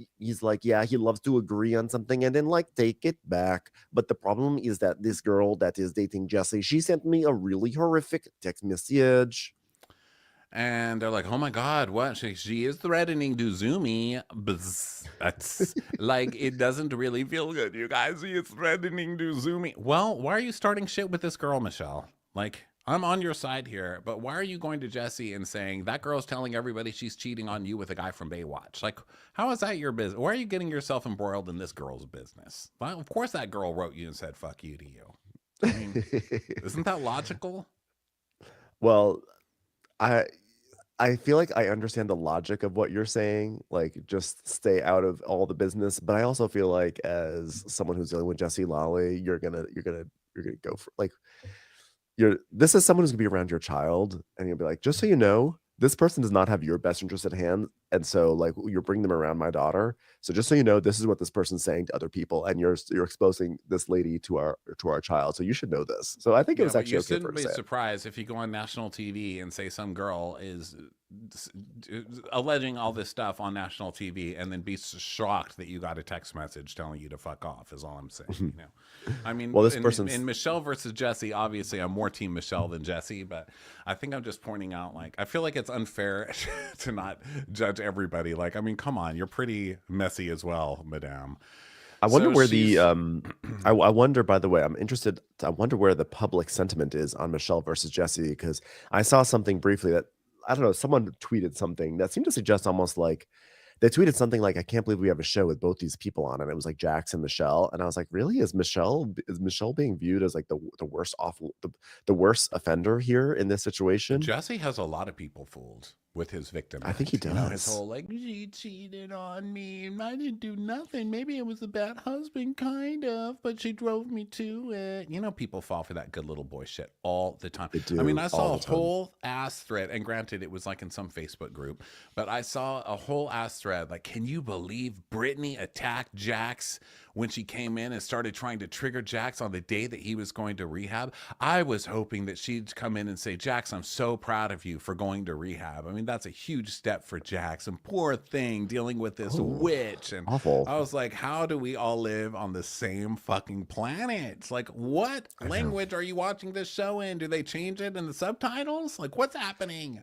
yeah, he loves to agree on something and then like take it back. But the problem is that this girl that is dating Jesse, she sent me a really horrific text message. And they're like, oh my God, what? She is threatening to zoom me. That's like, it doesn't really feel good, you guys. She is threatening to zoom me. Well, why are you starting shit with this girl, Michelle? Like, I'm on your side here, but why are you going to Jesse and saying that girl's telling everybody she's cheating on you with a guy from Baywatch? Like, how is that your business? Why are you getting yourself embroiled in this girl's business? Well, of course that girl wrote you and said, fuck you to you. I mean, isn't that logical? Well, I feel like I understand the logic of what you're saying, like just stay out of all the business. But I also feel like as someone who's dealing with Jesse Lally, you're gonna go for like this is someone who's gonna be around your child, and you'll be like, just so you know, this person does not have your best interest at hand, and so like you're bringing them around my daughter. So just so you know, this is what this person's saying to other people, and you're exposing this lady to our child. So you should know this. So I think it Yeah, was but actually you okay for shouldn't her to be say it. surprised if you go on national TV and say some girl is alleging all this stuff on national TV, and then be shocked that you got a text message telling you to fuck off. Is all I'm saying. You know, I mean, Well, this person's in Michelle versus Jesse, obviously I'm more team Michelle than Jesse, but I think I'm just pointing out, like, I feel like it's unfair to not judge everybody. Like, I mean, come on, you're pretty messy as well, madame. I wonder So where she's the I wonder, by the way, I'm interested. I wonder where the public sentiment is on Michelle versus Jesse, because I saw something briefly that I don't know. Someone tweeted something that seemed to suggest almost like they tweeted something like, "I can't believe we have a show with both these people on," and it was like Jax and Michelle, and I was like, "Really? Is Michelle being viewed as like the worst awful the worst offender here in this situation?" Jesse has a lot of people fooled with his I think he victimhood. You know, his does. whole like, she cheated on me and I didn't do nothing. Maybe it was a bad husband, kind of, but she drove me to it. You know, people fall for that good little boy shit all the time. They I mean, do I all saw a the time. whole ass thread, and granted, it was like in some Facebook group, but I saw a whole ass thread. Like, can you believe Britney attacked Jax when she came in and started trying to trigger Jax on the day that he was going to rehab? I was hoping that she'd come in and say, Jax, I'm so proud of you for going to rehab. I mean, that's a huge step for Jax, and poor thing dealing with this Oh, witch. And awful. I was like, how do we all live on the same fucking planet? Like, what I know. language are you watching this show in? Do they change it in the subtitles? Like, what's happening?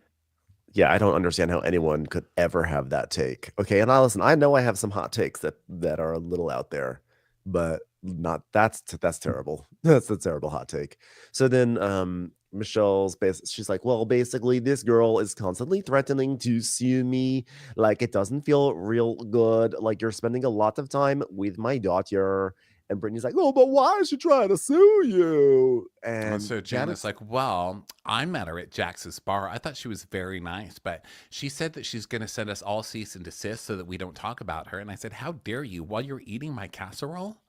Yeah, I don't understand how anyone could ever have that take. Okay, and I know I have some hot takes that are a little out there, but not that's terrible. That's a terrible hot take. So then she's like, well, basically this girl is constantly threatening to sue me. Like it doesn't feel real good. Like you're spending a lot of time with my daughter. And Brittany's like, oh, but why is she trying to sue you? And And so Janet's Janet's like, well, I met her at Jax's bar. I thought she was very nice, but she said that she's going to send us all cease and desist so that we don't talk about her. And I said, how dare you, while you're eating my casserole?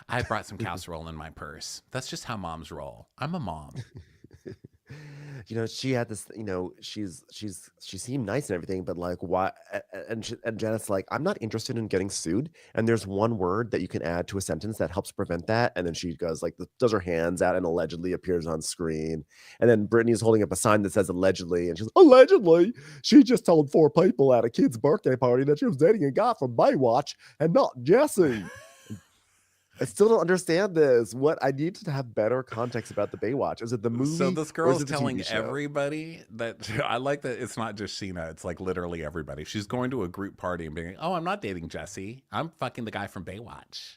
I brought some casserole in my purse. That's just how moms roll. I'm a mom. she had this, she seemed nice and everything, but like why and Janet's like, I'm not interested in getting sued, and there's one word that you can add to a sentence that helps prevent that, and then she goes like does her hands out and allegedly appears on screen, and then Brittany's holding up a sign that says allegedly, and she's allegedly she just told 4 people at a kid's birthday party that she was dating a guy from Baywatch and not Jesse. I still don't understand this. What I need to have better context about the Baywatch. Is it the So movie this or is girl's it the telling TV show? everybody that I like that it's not just Sheena, it's like literally everybody. She's going to a group party and being like, oh, I'm not dating Jesse. I'm fucking the guy from Baywatch.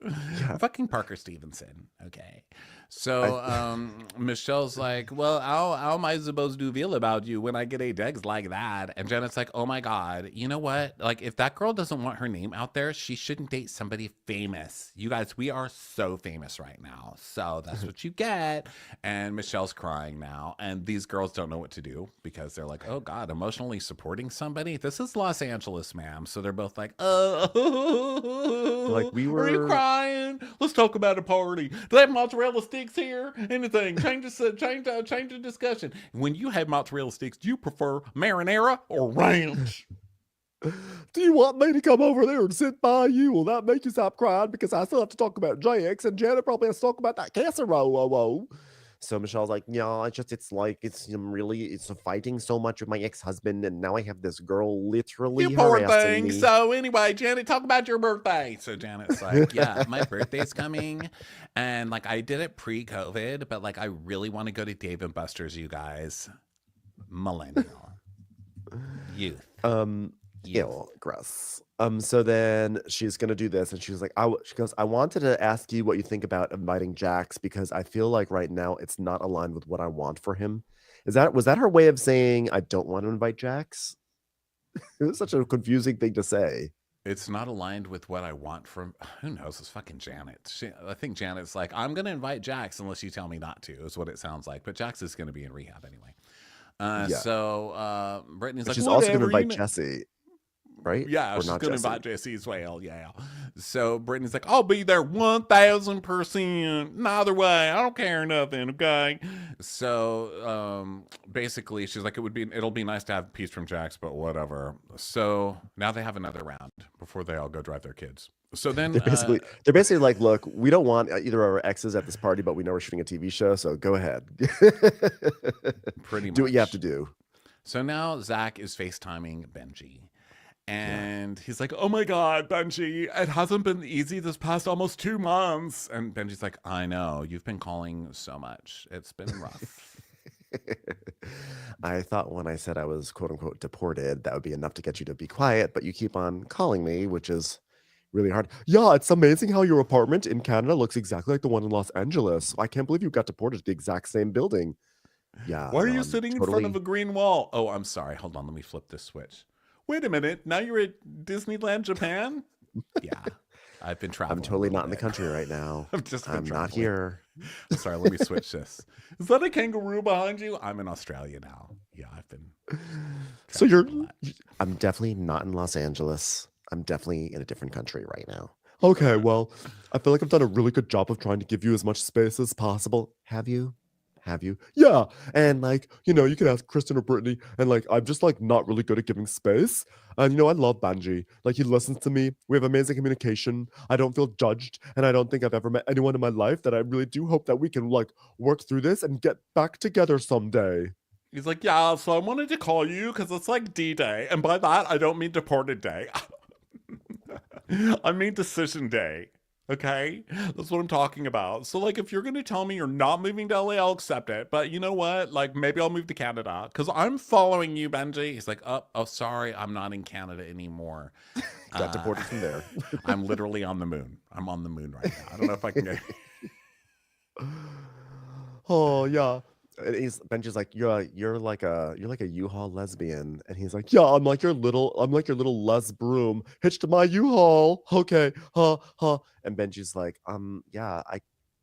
Yeah, Fucking Parker Stevenson. Okay. I So Michelle's like, well, how am I supposed to feel about you when I get a text like that? And Janet's like, oh my God, you know what? Like, if that girl doesn't want her name out there, she shouldn't date somebody famous. You guys, we are so famous right now. So that's what you get. And Michelle's crying now. And these girls don't know what to do because they're like, oh God, emotionally supporting somebody? This is Los Angeles, ma'am. So they're both like, like we are you were crying? Let's talk about a party. Do they have mozzarella sticks here? Anything? Change the discussion. When you have mozzarella sticks, do you prefer marinara or ranch? Do you want me to come over there and sit by you? Will that make you stop crying? Because I still have to talk about Jax, and Janet probably has to talk about that casserole. So Michelle's like, yeah, it's fighting so much with my ex-husband, and now I have this girl You literally poor harassing thing. me. So anyway, Janet, talk about your birthday. So Janet's like, yeah, my birthday's coming. And like I did it pre-COVID, but like I really want to go to Dave and Buster's, you guys. Millennial. Youth. Ew, gross. So then she's gonna do this, and she's like, she goes, I wanted to ask you what you think about inviting Jax because I feel like right now it's not aligned with what I want for him. Was that her way of saying I don't want to invite Jax? It was such a confusing thing to say. It's not aligned with what I want from who knows. It's fucking Janet. I think Janet's like, I'm gonna invite Jax unless you tell me not to, is what it sounds like. But Jax is gonna be in rehab anyway. Yeah. So Brittany's like, She's also gonna whatever, invite Jesse, right? yeah, Or she's not gonna Jesse. invite Jesse as well. Yeah. So Brittany's like, I'll be there 1000%. Neither way, I don't care nothing. Okay. So basically, she's like, it'll be nice to have peace from Jax, but whatever. So now they have another round before they all go drive their kids. So then They're basically like, look, we don't want either of our exes at this party, but we know we're shooting a TV show, so go ahead. pretty much Do what you have to do. So now Zach is FaceTiming Benji. And he's like, oh my God, Benji, it hasn't been easy this past almost 2 months. And Benji's like, I know, you've been calling so much. It's been rough. I thought when I said I was quote unquote deported, that would be enough to get you to be quiet, but you keep on calling me, which is really hard. Yeah, it's amazing how your apartment in Canada looks exactly like the one in Los Angeles. I can't believe you got deported to the exact same building. Yeah. Why are you sitting in front of a green wall? Oh, I'm sorry. Hold on. Let me flip this switch. Wait a minute. Now you're at Disneyland, Japan? Yeah. I've been traveling. I'm totally not in the country right now. I'm not here. Sorry, let me switch this. Is that a kangaroo behind you? I'm in Australia now. Yeah, I've been. So I'm definitely not in Los Angeles. I'm definitely in a different country right now. Okay, well, I feel like I've done a really good job of trying to give you as much space as possible. Have you? Yeah. And like, you can ask Kristen or Brittany. And like, I'm just like not really good at giving space. And I love Benji. Like, he listens to me. We have amazing communication. I don't feel judged. And I don't think I've ever met anyone in my life that I really do hope that we can like work through this and get back together someday. He's like, yeah, so I wanted to call you because it's like D-Day. And by that, I don't mean deported day. I mean decision day. Okay? That's what I'm talking about. So, like, if you're going to tell me you're not moving to LA, I'll accept it. But you know what? Like, maybe I'll move to Canada because I'm following you, Benji. He's like, oh, sorry. I'm not in Canada anymore. Got deported from there. I'm literally on the moon. I'm on the moon right now. I don't know if I can get... Oh, yeah. And Benji's like, you're like a U-Haul lesbian, and he's like, yeah, I'm like your little les broom hitched to my U-Haul. Okay, huh. And Benji's like, yeah, I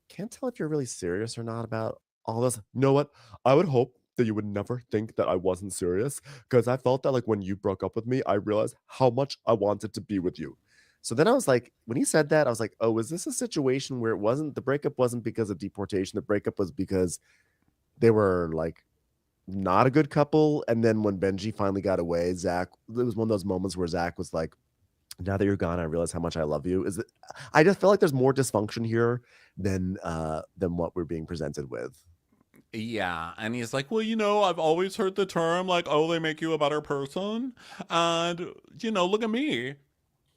can't tell if you're really serious or not about all this. You know what? I would hope that you would never think that I wasn't serious, because I felt that like when you broke up with me, I realized how much I wanted to be with you. So then I was like, when he said that, I was like, oh, is this a situation where the breakup wasn't because of deportation? The breakup was because they were like not a good couple. And then when Benji finally got away, Zach, it was one of those moments where Zach was like, now that you're gone, I realize how much I love you. I just feel like there's more dysfunction here than what we're being presented with. Yeah, and he's like, well, I've always heard the term like, oh, they make you a better person. And, look at me.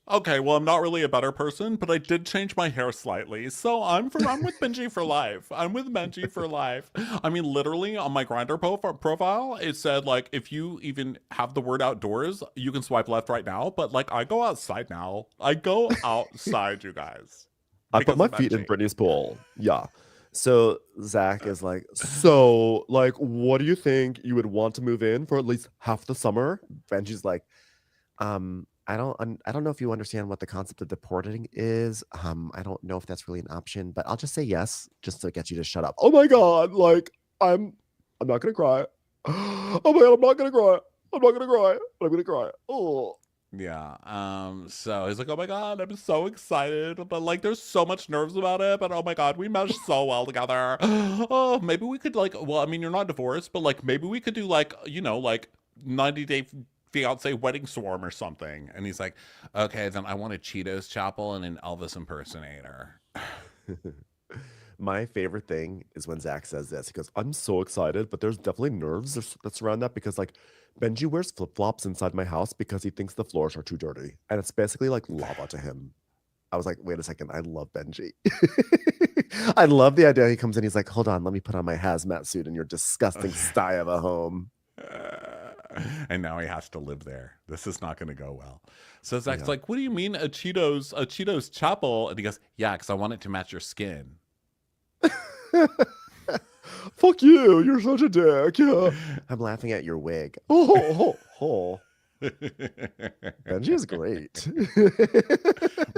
Okay, well, I'm not really a better person, but I did change my hair slightly. So I'm with Benji for life. I'm with Benji for life. I mean, literally on my Grindr profile, it said like, if you even have the word outdoors, you can swipe left right now. But like, I go outside now. I go outside, you guys. I put my feet in Brittany's pool. Yeah. So Zach is like, so like, what do you think you would want to move in for at least half the summer? Benji's like, I don't know if you understand what the concept of deporting is. I don't know if that's really an option, but I'll just say yes, just to get you to shut up. Oh my God, like I'm not gonna cry. Oh my God, I'm not gonna cry. I'm not gonna cry, but I'm gonna cry. Oh. Yeah. So he's like, oh my God, I'm so excited. But like, there's so much nerves about it. But oh my God, we mesh so well together. Oh, maybe we could like, well, I mean, you're not divorced, but like, maybe we could do like, like 90-day fiance wedding swarm or something. And he's like, okay, then I want a Cheetos chapel and an Elvis impersonator. My favorite thing is when Zach says this. He goes, I'm so excited, but there's definitely nerves that surround that because, like, Benji wears flip flops inside my house because he thinks the floors are too dirty. And it's basically like lava to him. I was like, wait a second. I love Benji. I love the idea. He comes in, he's like, hold on, let me put on my hazmat suit in your disgusting sty of a home. And now he has to live there. This is not going to go well. So Zach's like, what do you mean a Cheetos chapel? And he goes, yeah, because I want it to match your skin. Fuck you, you're such a dick. Yeah. I'm laughing at your wig. Oh. Benji is great.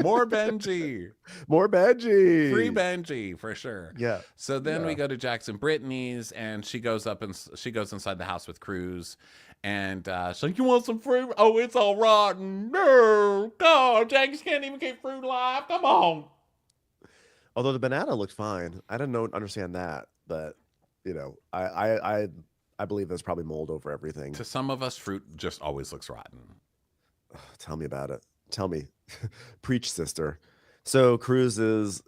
More Benji. More Benji. Free Benji for sure. Yeah. So then we go to Jax and Britney's, and she goes inside the house with Cruz, and she's like, "You want some fruit? Oh, it's all rotten. No, God, Jax can't even keep fruit alive. Come on." Although the banana looked fine, I didn't understand that, but you know, I believe there's probably mold over everything. To some of us, fruit just always looks rotten. Tell me about it. Tell me. Preach, sister. So Cruz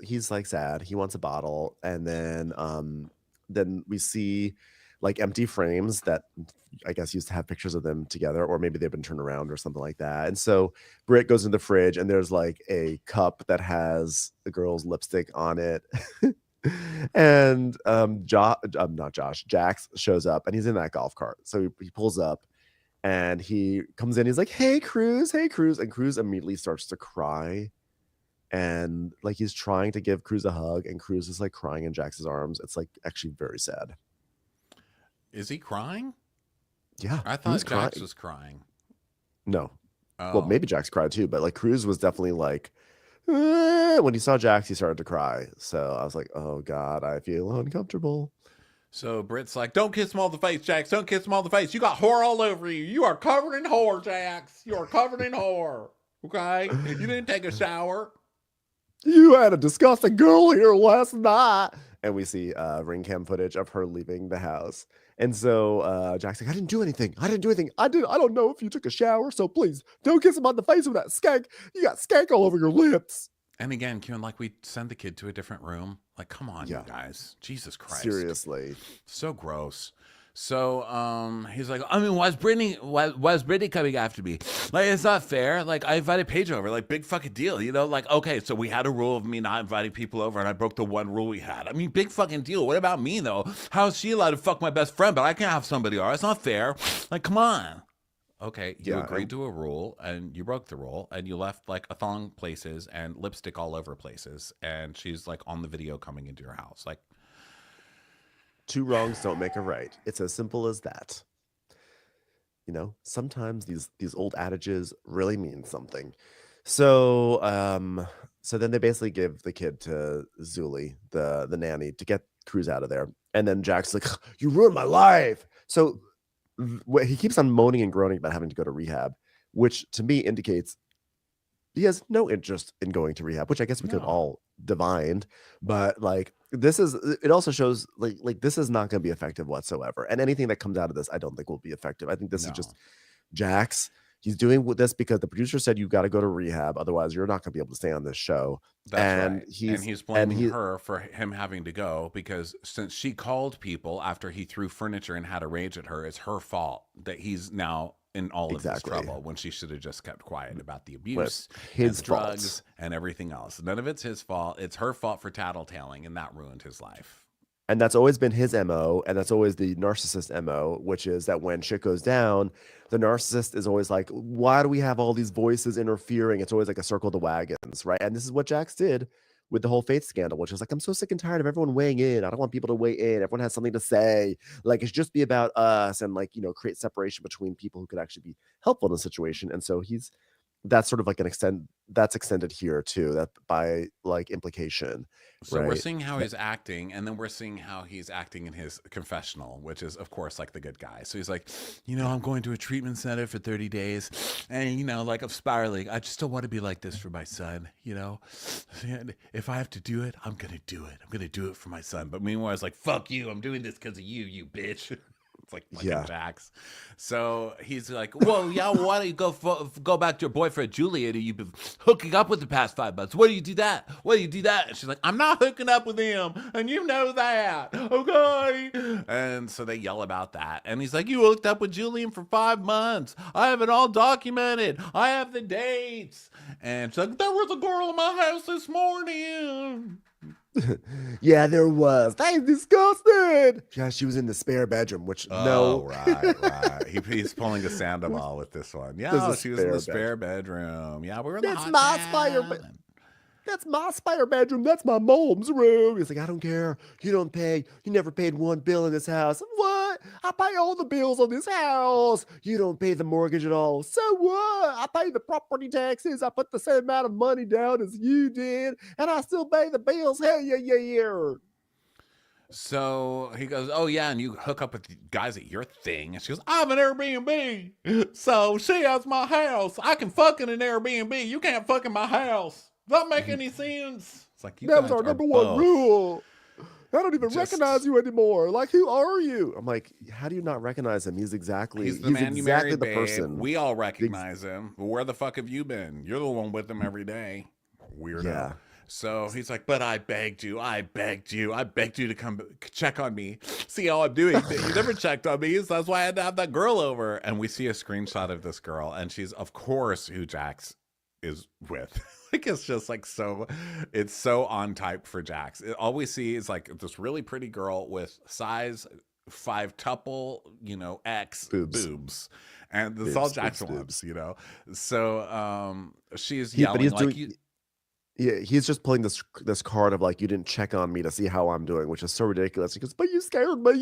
he's like sad. He wants a bottle. And then we see like empty frames that I guess used to have pictures of them together, or maybe they've been turned around or something like that. And so Britt goes in the fridge and there's like a cup that has the girl's lipstick on it. And Jax shows up and he's in that golf cart. So he pulls up and he comes in. He's like, hey, Cruz. And Cruz immediately starts to cry. And like he's trying to give Cruz a hug, and Cruz is like crying in Jax's arms. It's like actually very sad. Is he crying? Yeah. I thought Jax was crying. No. Oh. Well, maybe Jax cried too, but like Cruz was definitely like, when he saw Jax, he started to cry. So I was like, oh God, I feel uncomfortable. So Britt's like, don't kiss him on the face, Jax. Don't kiss him on the face. You got whore all over you. You are covered in whore, Jax. You are covered in whore. Okay? You didn't take a shower. You had a disgusting girl here last night. And we see ring cam footage of her leaving the house. And so Jack's like, I didn't do anything. I don't know if you took a shower. So please don't kiss him on the face with that skank. You got skank all over your lips. And again, Kieran, like we send the kid to a different room. Like, come on, you guys. Jesus Christ. Seriously. So gross. So he's like, I mean, why's Britney coming after me? Like, it's not fair. Like, I invited Paige over. Like, big fucking deal. You know, like, okay, so we had a rule of me not inviting people over, and I broke the one rule we had. I mean, big fucking deal. What about me, though? How is she allowed to fuck my best friend, but I can't have somebody over? It's not fair. Like, come on. Okay, you agreed to a rule, and you broke the rule, and you left, like, a thong places and lipstick all over places, and she's, like, on the video coming into your house. Like, two wrongs don't make a right. It's as simple as that. You know, sometimes these old adages really mean something. So so then they basically give the kid to Zuli, the nanny, to get Cruz out of there. And then Jack's like, you ruined my life. So he keeps on moaning and groaning about having to go to rehab, which to me indicates he has no interest in going to rehab, which I guess we could have all divined. But like, it also shows like this is not going to be effective whatsoever. And anything that comes out of this, I don't think will be effective. I think this is just Jax. He's doing this because the producer said you got to go to rehab, otherwise you're not going to be able to stay on this show. That's right. He's blaming her for him having to go because since she called people after he threw furniture and had a rage at her, it's her fault that he's now in all of this trouble when she should have just kept quiet about the abuse, his drugs, and everything else. None of it's his fault. It's her fault for tattletaling, and that ruined his life. And that's always been his MO, and that's always the narcissist MO, which is that when shit goes down, the narcissist is always like, why do we have all these voices interfering? It's always like a circle of the wagons, right? And this is what Jax did with the whole Faith scandal, which is like, I'm so sick and tired of everyone weighing in. I don't want people to weigh in. Everyone has something to say. Like, it's just be about us and like, you know, create separation between people who could actually be helpful in the situation. And so that's sort of like that's extended here too, that by like implication. So we're seeing how he's acting, and then we're seeing how he's acting in his confessional, which is of course like the good guy. So he's like, you know, I'm going to a treatment center for 30 days and you know, like I'm spiraling. I just don't want to be like this for my son, you know. If I have to do it, I'm gonna do it. I'm gonna do it for my son. But meanwhile, it's like, fuck you, I'm doing this because of you, you bitch. It's like fucking Yeah. Jax. So he's like, well, yeah, why don't you go back to your boyfriend, Juliet, who you've been hooking up with the past 5 months? Why do you do that? Why do you do that? And she's like, I'm not hooking up with him. And you know that. Okay. And so they yell about that. And he's like, you hooked up with Julian for 5 months. I have it all documented. I have the dates. And she's like, there was a girl in my house this morning. Yeah, there was. That's disgusting. Yeah, she was in the spare bedroom, which no. Right. He's pulling a Sandoval with this one. Yeah, she was in the spare bedroom. Yeah, we were in the hot tub. That's my spare bedroom. That's my mom's room. He's like, I don't care. You don't pay. You never paid one bill in this house. What? I pay all the bills on this house. You don't pay the mortgage at all. So what? I pay the property taxes. I put the same amount of money down as you did, and I still pay the bills. Hell yeah. So he goes, oh yeah, and you hook up with guys at your thing. And she goes, I have an Airbnb. So she has my house. I can fuck in an Airbnb. You can't fuck in my house. Doesn't make any sense. It's like, you that was our number one rule. I don't even recognize you anymore. Like, who are you? I'm like, how do you not recognize him? He's the man you married, babe. Person. We all recognize him. But where the fuck have you been? You're the one with him every day. Weirdo. Yeah. So he's like, but I begged you to come check on me. See how I'm doing. You never checked on me, so that's why I had to have that girl over. And we see a screenshot of this girl, and she's, of course, who Jax is with. Like, it's just like it's so on type for Jax. All we see is like this really pretty girl with size 5 tuple, X boobs. And this is all Jax wants, So she's yelling Yeah, he's just pulling this card of like, you didn't check on me to see how I'm doing, which is so ridiculous. He goes, but you scared me.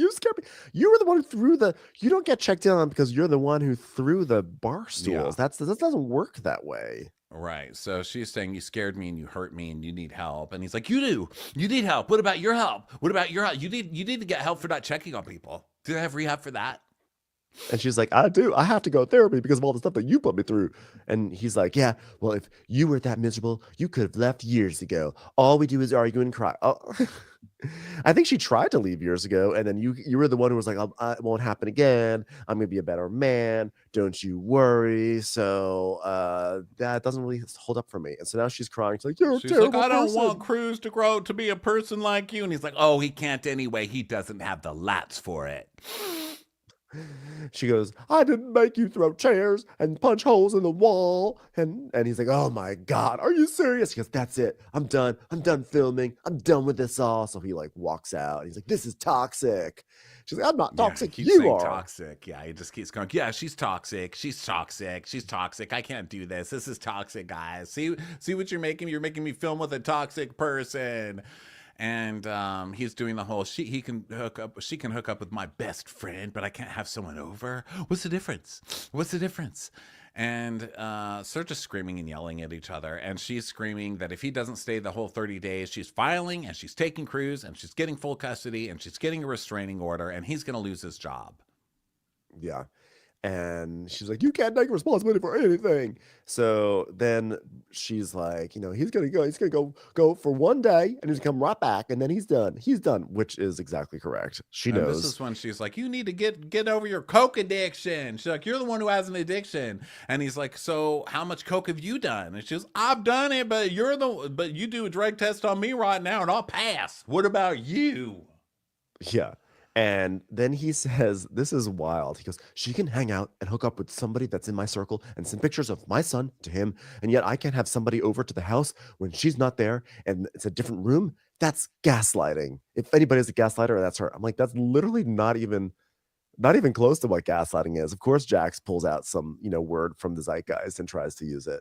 You were the one who threw you don't get checked in on because you're the one who threw the bar stools. Yeah. That doesn't work that way. Right. So she's saying, you scared me and you hurt me and you need help. And he's like, you do. You need help. What about your help? You need to get help for not checking on people. Do I have rehab for that? And she's like, I do. I have to go to therapy because of all the stuff that you put me through. And he's like, yeah, well, if you were that miserable, you could have left years ago. All we do is argue and cry. Oh. I think she tried to leave years ago. And then you were the one who was like, it won't happen again. I'm going to be a better man. Don't you worry. So that doesn't really hold up for me. And so now she's crying. She's like, you're a terrible person. I don't want Cruz to grow to be a person like you. And he's like, oh, he can't anyway. He doesn't have the lats for it. She goes, I didn't make you throw chairs and punch holes in the wall. And he's like, oh my God, are you serious? He goes, that's it. I'm done. I'm done filming. I'm done with this all. So he like walks out. He's like, this is toxic. She's like, I'm not toxic. You are toxic. Yeah, he just keeps going, yeah, she's toxic. She's toxic. She's toxic. I can't do this. This is toxic, guys. See what you're making? You're making me film with a toxic person. And he's doing the whole she can hook up with my best friend, but I can't have someone over. What's the difference? And so they're just screaming and yelling at each other. And she's screaming that if he doesn't stay the whole 30 days, she's filing and she's taking Cruz and she's getting full custody and she's getting a restraining order and he's going to lose his job. Yeah. And she's like, you can't take responsibility for anything. So then she's like, he's going to go for one day and he's come right back. And then he's done, which is exactly correct. She knows. This is when she's like, you need to get over your Coke addiction. She's like, you're the one who has an addiction. And he's like, so how much Coke have you done? And she goes, I've done it, but you do a drug test on me right now and I'll pass. What about you? Yeah. And then he says, this is wild. He goes, she can hang out and hook up with somebody that's in my circle and send pictures of my son to him. And yet I can't have somebody over to the house when she's not there and it's a different room. That's gaslighting. If anybody's a gaslighter, that's her. I'm like, that's literally not even close to what gaslighting is. Of course, Jax pulls out some, word from the zeitgeist and tries to use it.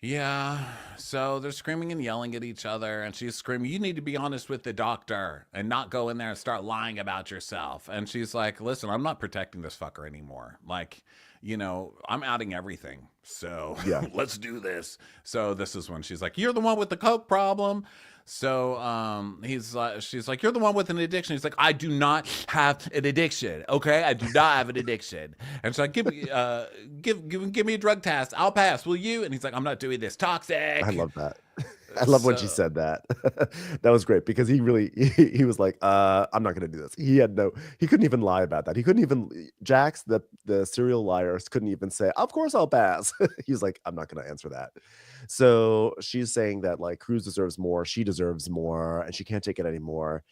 Yeah, so they're screaming and yelling at each other, and she's screaming, you need to be honest with the doctor and not go in there and start lying about yourself. And she's like, listen, I'm not protecting this fucker anymore. Like, I'm outing everything. So yeah. Let's do this. So this is when she's like, you're the one with the Coke problem. So she's like, you're the one with an addiction. He's like, I do not have an addiction. Okay, I do not have an addiction. And she's like, give me a drug test. I'll pass. Will you? And he's like, I'm not doing this. Toxic. I love that. I love when she said that. That was great because he really he was like, I'm not gonna do this. He couldn't even lie about that. He couldn't even Jax, the serial liars, couldn't even say, of course I'll pass. He's like, I'm not gonna answer that. So she's saying that like Cruz deserves more, she deserves more, and she can't take it anymore.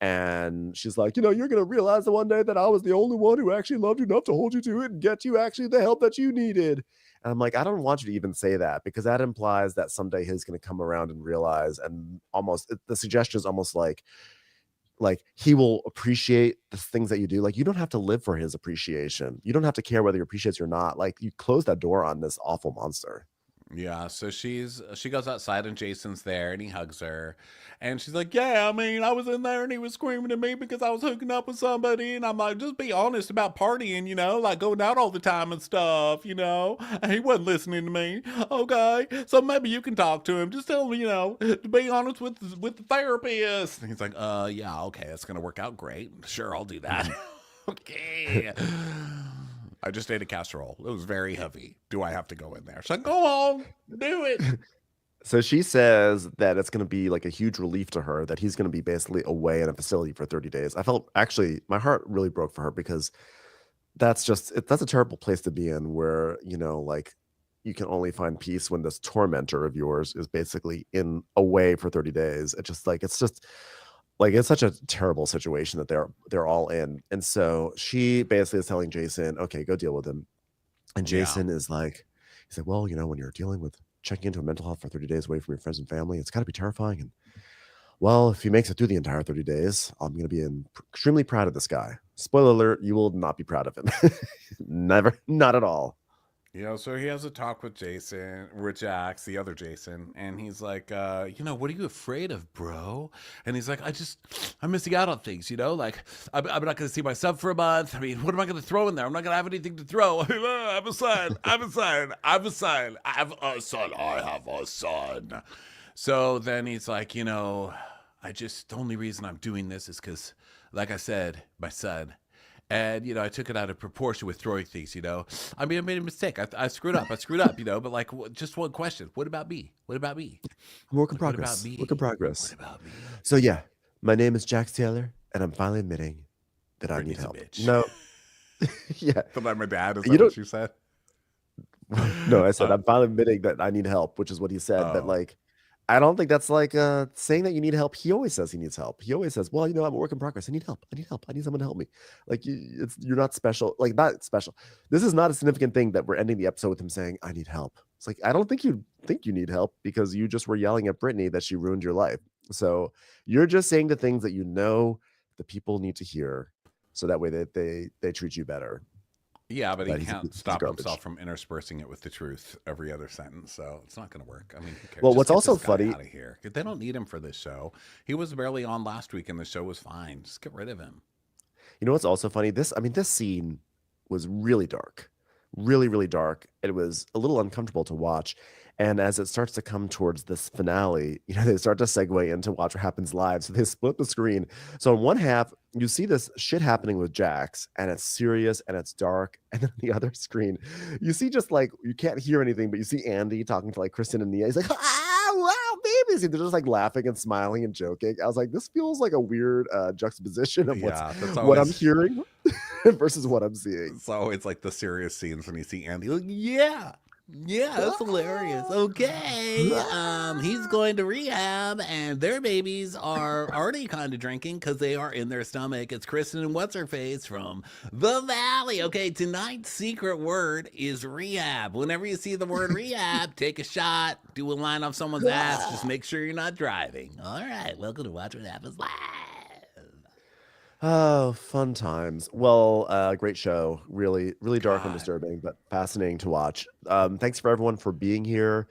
And she's like, you're gonna realize the one day that I was the only one who actually loved you enough to hold you to it and get you actually the help that you needed. And I'm like, I don't want you to even say that because that implies that someday he's going to come around and realize, and almost the suggestion is almost like he will appreciate the things that you do. Like you don't have to live for his appreciation. You don't have to care whether he appreciates you or not. Like you close that door on this awful monster. Yeah, so she goes outside and Jason's there and he hugs her. And she's like, "Yeah, I mean, I was in there and he was screaming at me because I was hooking up with somebody." And I'm like, "Just be honest about partying, like going out all the time and stuff, And he wasn't listening to me. Okay, so maybe you can talk to him. Just tell him, to be honest with the therapist." And he's like, yeah, okay, that's gonna work out great. Sure, I'll do that." Okay. I just ate a casserole. It was very heavy. Do I have to go in there? She's like, "Go on, do it." So she says that it's going to be like a huge relief to her that he's going to be basically away in a facility for 30 days. I felt actually my heart really broke for her because that's a terrible place to be in where, like you can only find peace when this tormentor of yours is basically in away for 30 days. It's such a terrible situation that they're all in. And so she basically is telling Jason, okay, go deal with him. And Jason is like, he's like, well, when you're dealing with checking into a mental health for 30 days away from your friends and family, it's got to be terrifying. And well, if he makes it through the entire 30 days, I'm going to be extremely proud of this guy. Spoiler alert, you will not be proud of him. Never, not at all. So he has a talk with Jax, the other Jason, and he's like, "What are you afraid of, bro?" And he's like, I'm missing out on things, like, I'm not going to see my son for a month. I mean, what am I going to throw in there? I'm not going to have anything to throw. I have a son. I have a son. I have a son. I have a son. I have a son. So then he's like, the only reason I'm doing this is because, like I said, my son. And, I took it out of proportion with throwing things, I mean, I made a mistake. I screwed up. But like, just one question. What about me? Work in progress. What about me? Work in progress. What about me? So, yeah, my name is Jax Taylor, and I'm finally admitting that I need help. No. Yeah. But like my dad, is that what you said? No, I said, I'm finally admitting that I need help, which is what he said. But like, I don't think that's like saying that you need help. He always says he needs help. He always says, well, I'm a work in progress. I need help. I need someone to help me. Like you're not special. Like not special. This is not a significant thing that we're ending the episode with him saying, I need help. It's like, I don't think you think you need help because you just were yelling at Britney that she ruined your life. So you're just saying the things that the people need to hear so that way that they treat you better. Yeah, but he can't stop himself from interspersing it with the truth every other sentence, so it's not going to work. I mean, who cares? Well, Just what's get also this guy funny, out of here. They don't need him for this show. He was barely on last week, and the show was fine. Just get rid of him. You know what's also funny? This scene was really dark, really, really dark. It was a little uncomfortable to watch. And as it starts to come towards this finale, they start to segue into Watch What Happens Live. So they split the screen. So in one half, you see this shit happening with Jax, and it's serious and it's dark. And then on the other screen, you see just like, you can't hear anything, but you see Andy talking to like Kristen and Nia. He's like, wow, babies. And they're just like laughing and smiling and joking. I was like, this feels like a weird juxtaposition of what I'm hearing versus what I'm seeing. So it's like the serious scenes when you see Andy, like, yeah, that's hilarious. Okay, he's going to rehab, and their babies are already kind of drinking because they are in their stomach. It's Kristen and what's her face from the Valley. Okay, tonight's secret word is rehab. Whenever you see the word rehab, take a shot, do a line off someone's ass. Just make sure you're not driving. All right, welcome to Watch What Happens Live. Oh, fun times. Well, great show. Really, really dark and disturbing, but fascinating to watch. Thanks for everyone for being here.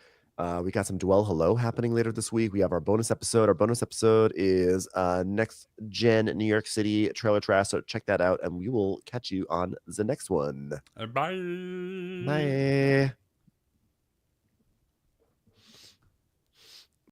We got some Dwell Hello happening later this week. We have our bonus episode. Our bonus episode is Next Gen New York City Trailer Trash. So check that out, and we will catch you on the next one. Bye. Bye.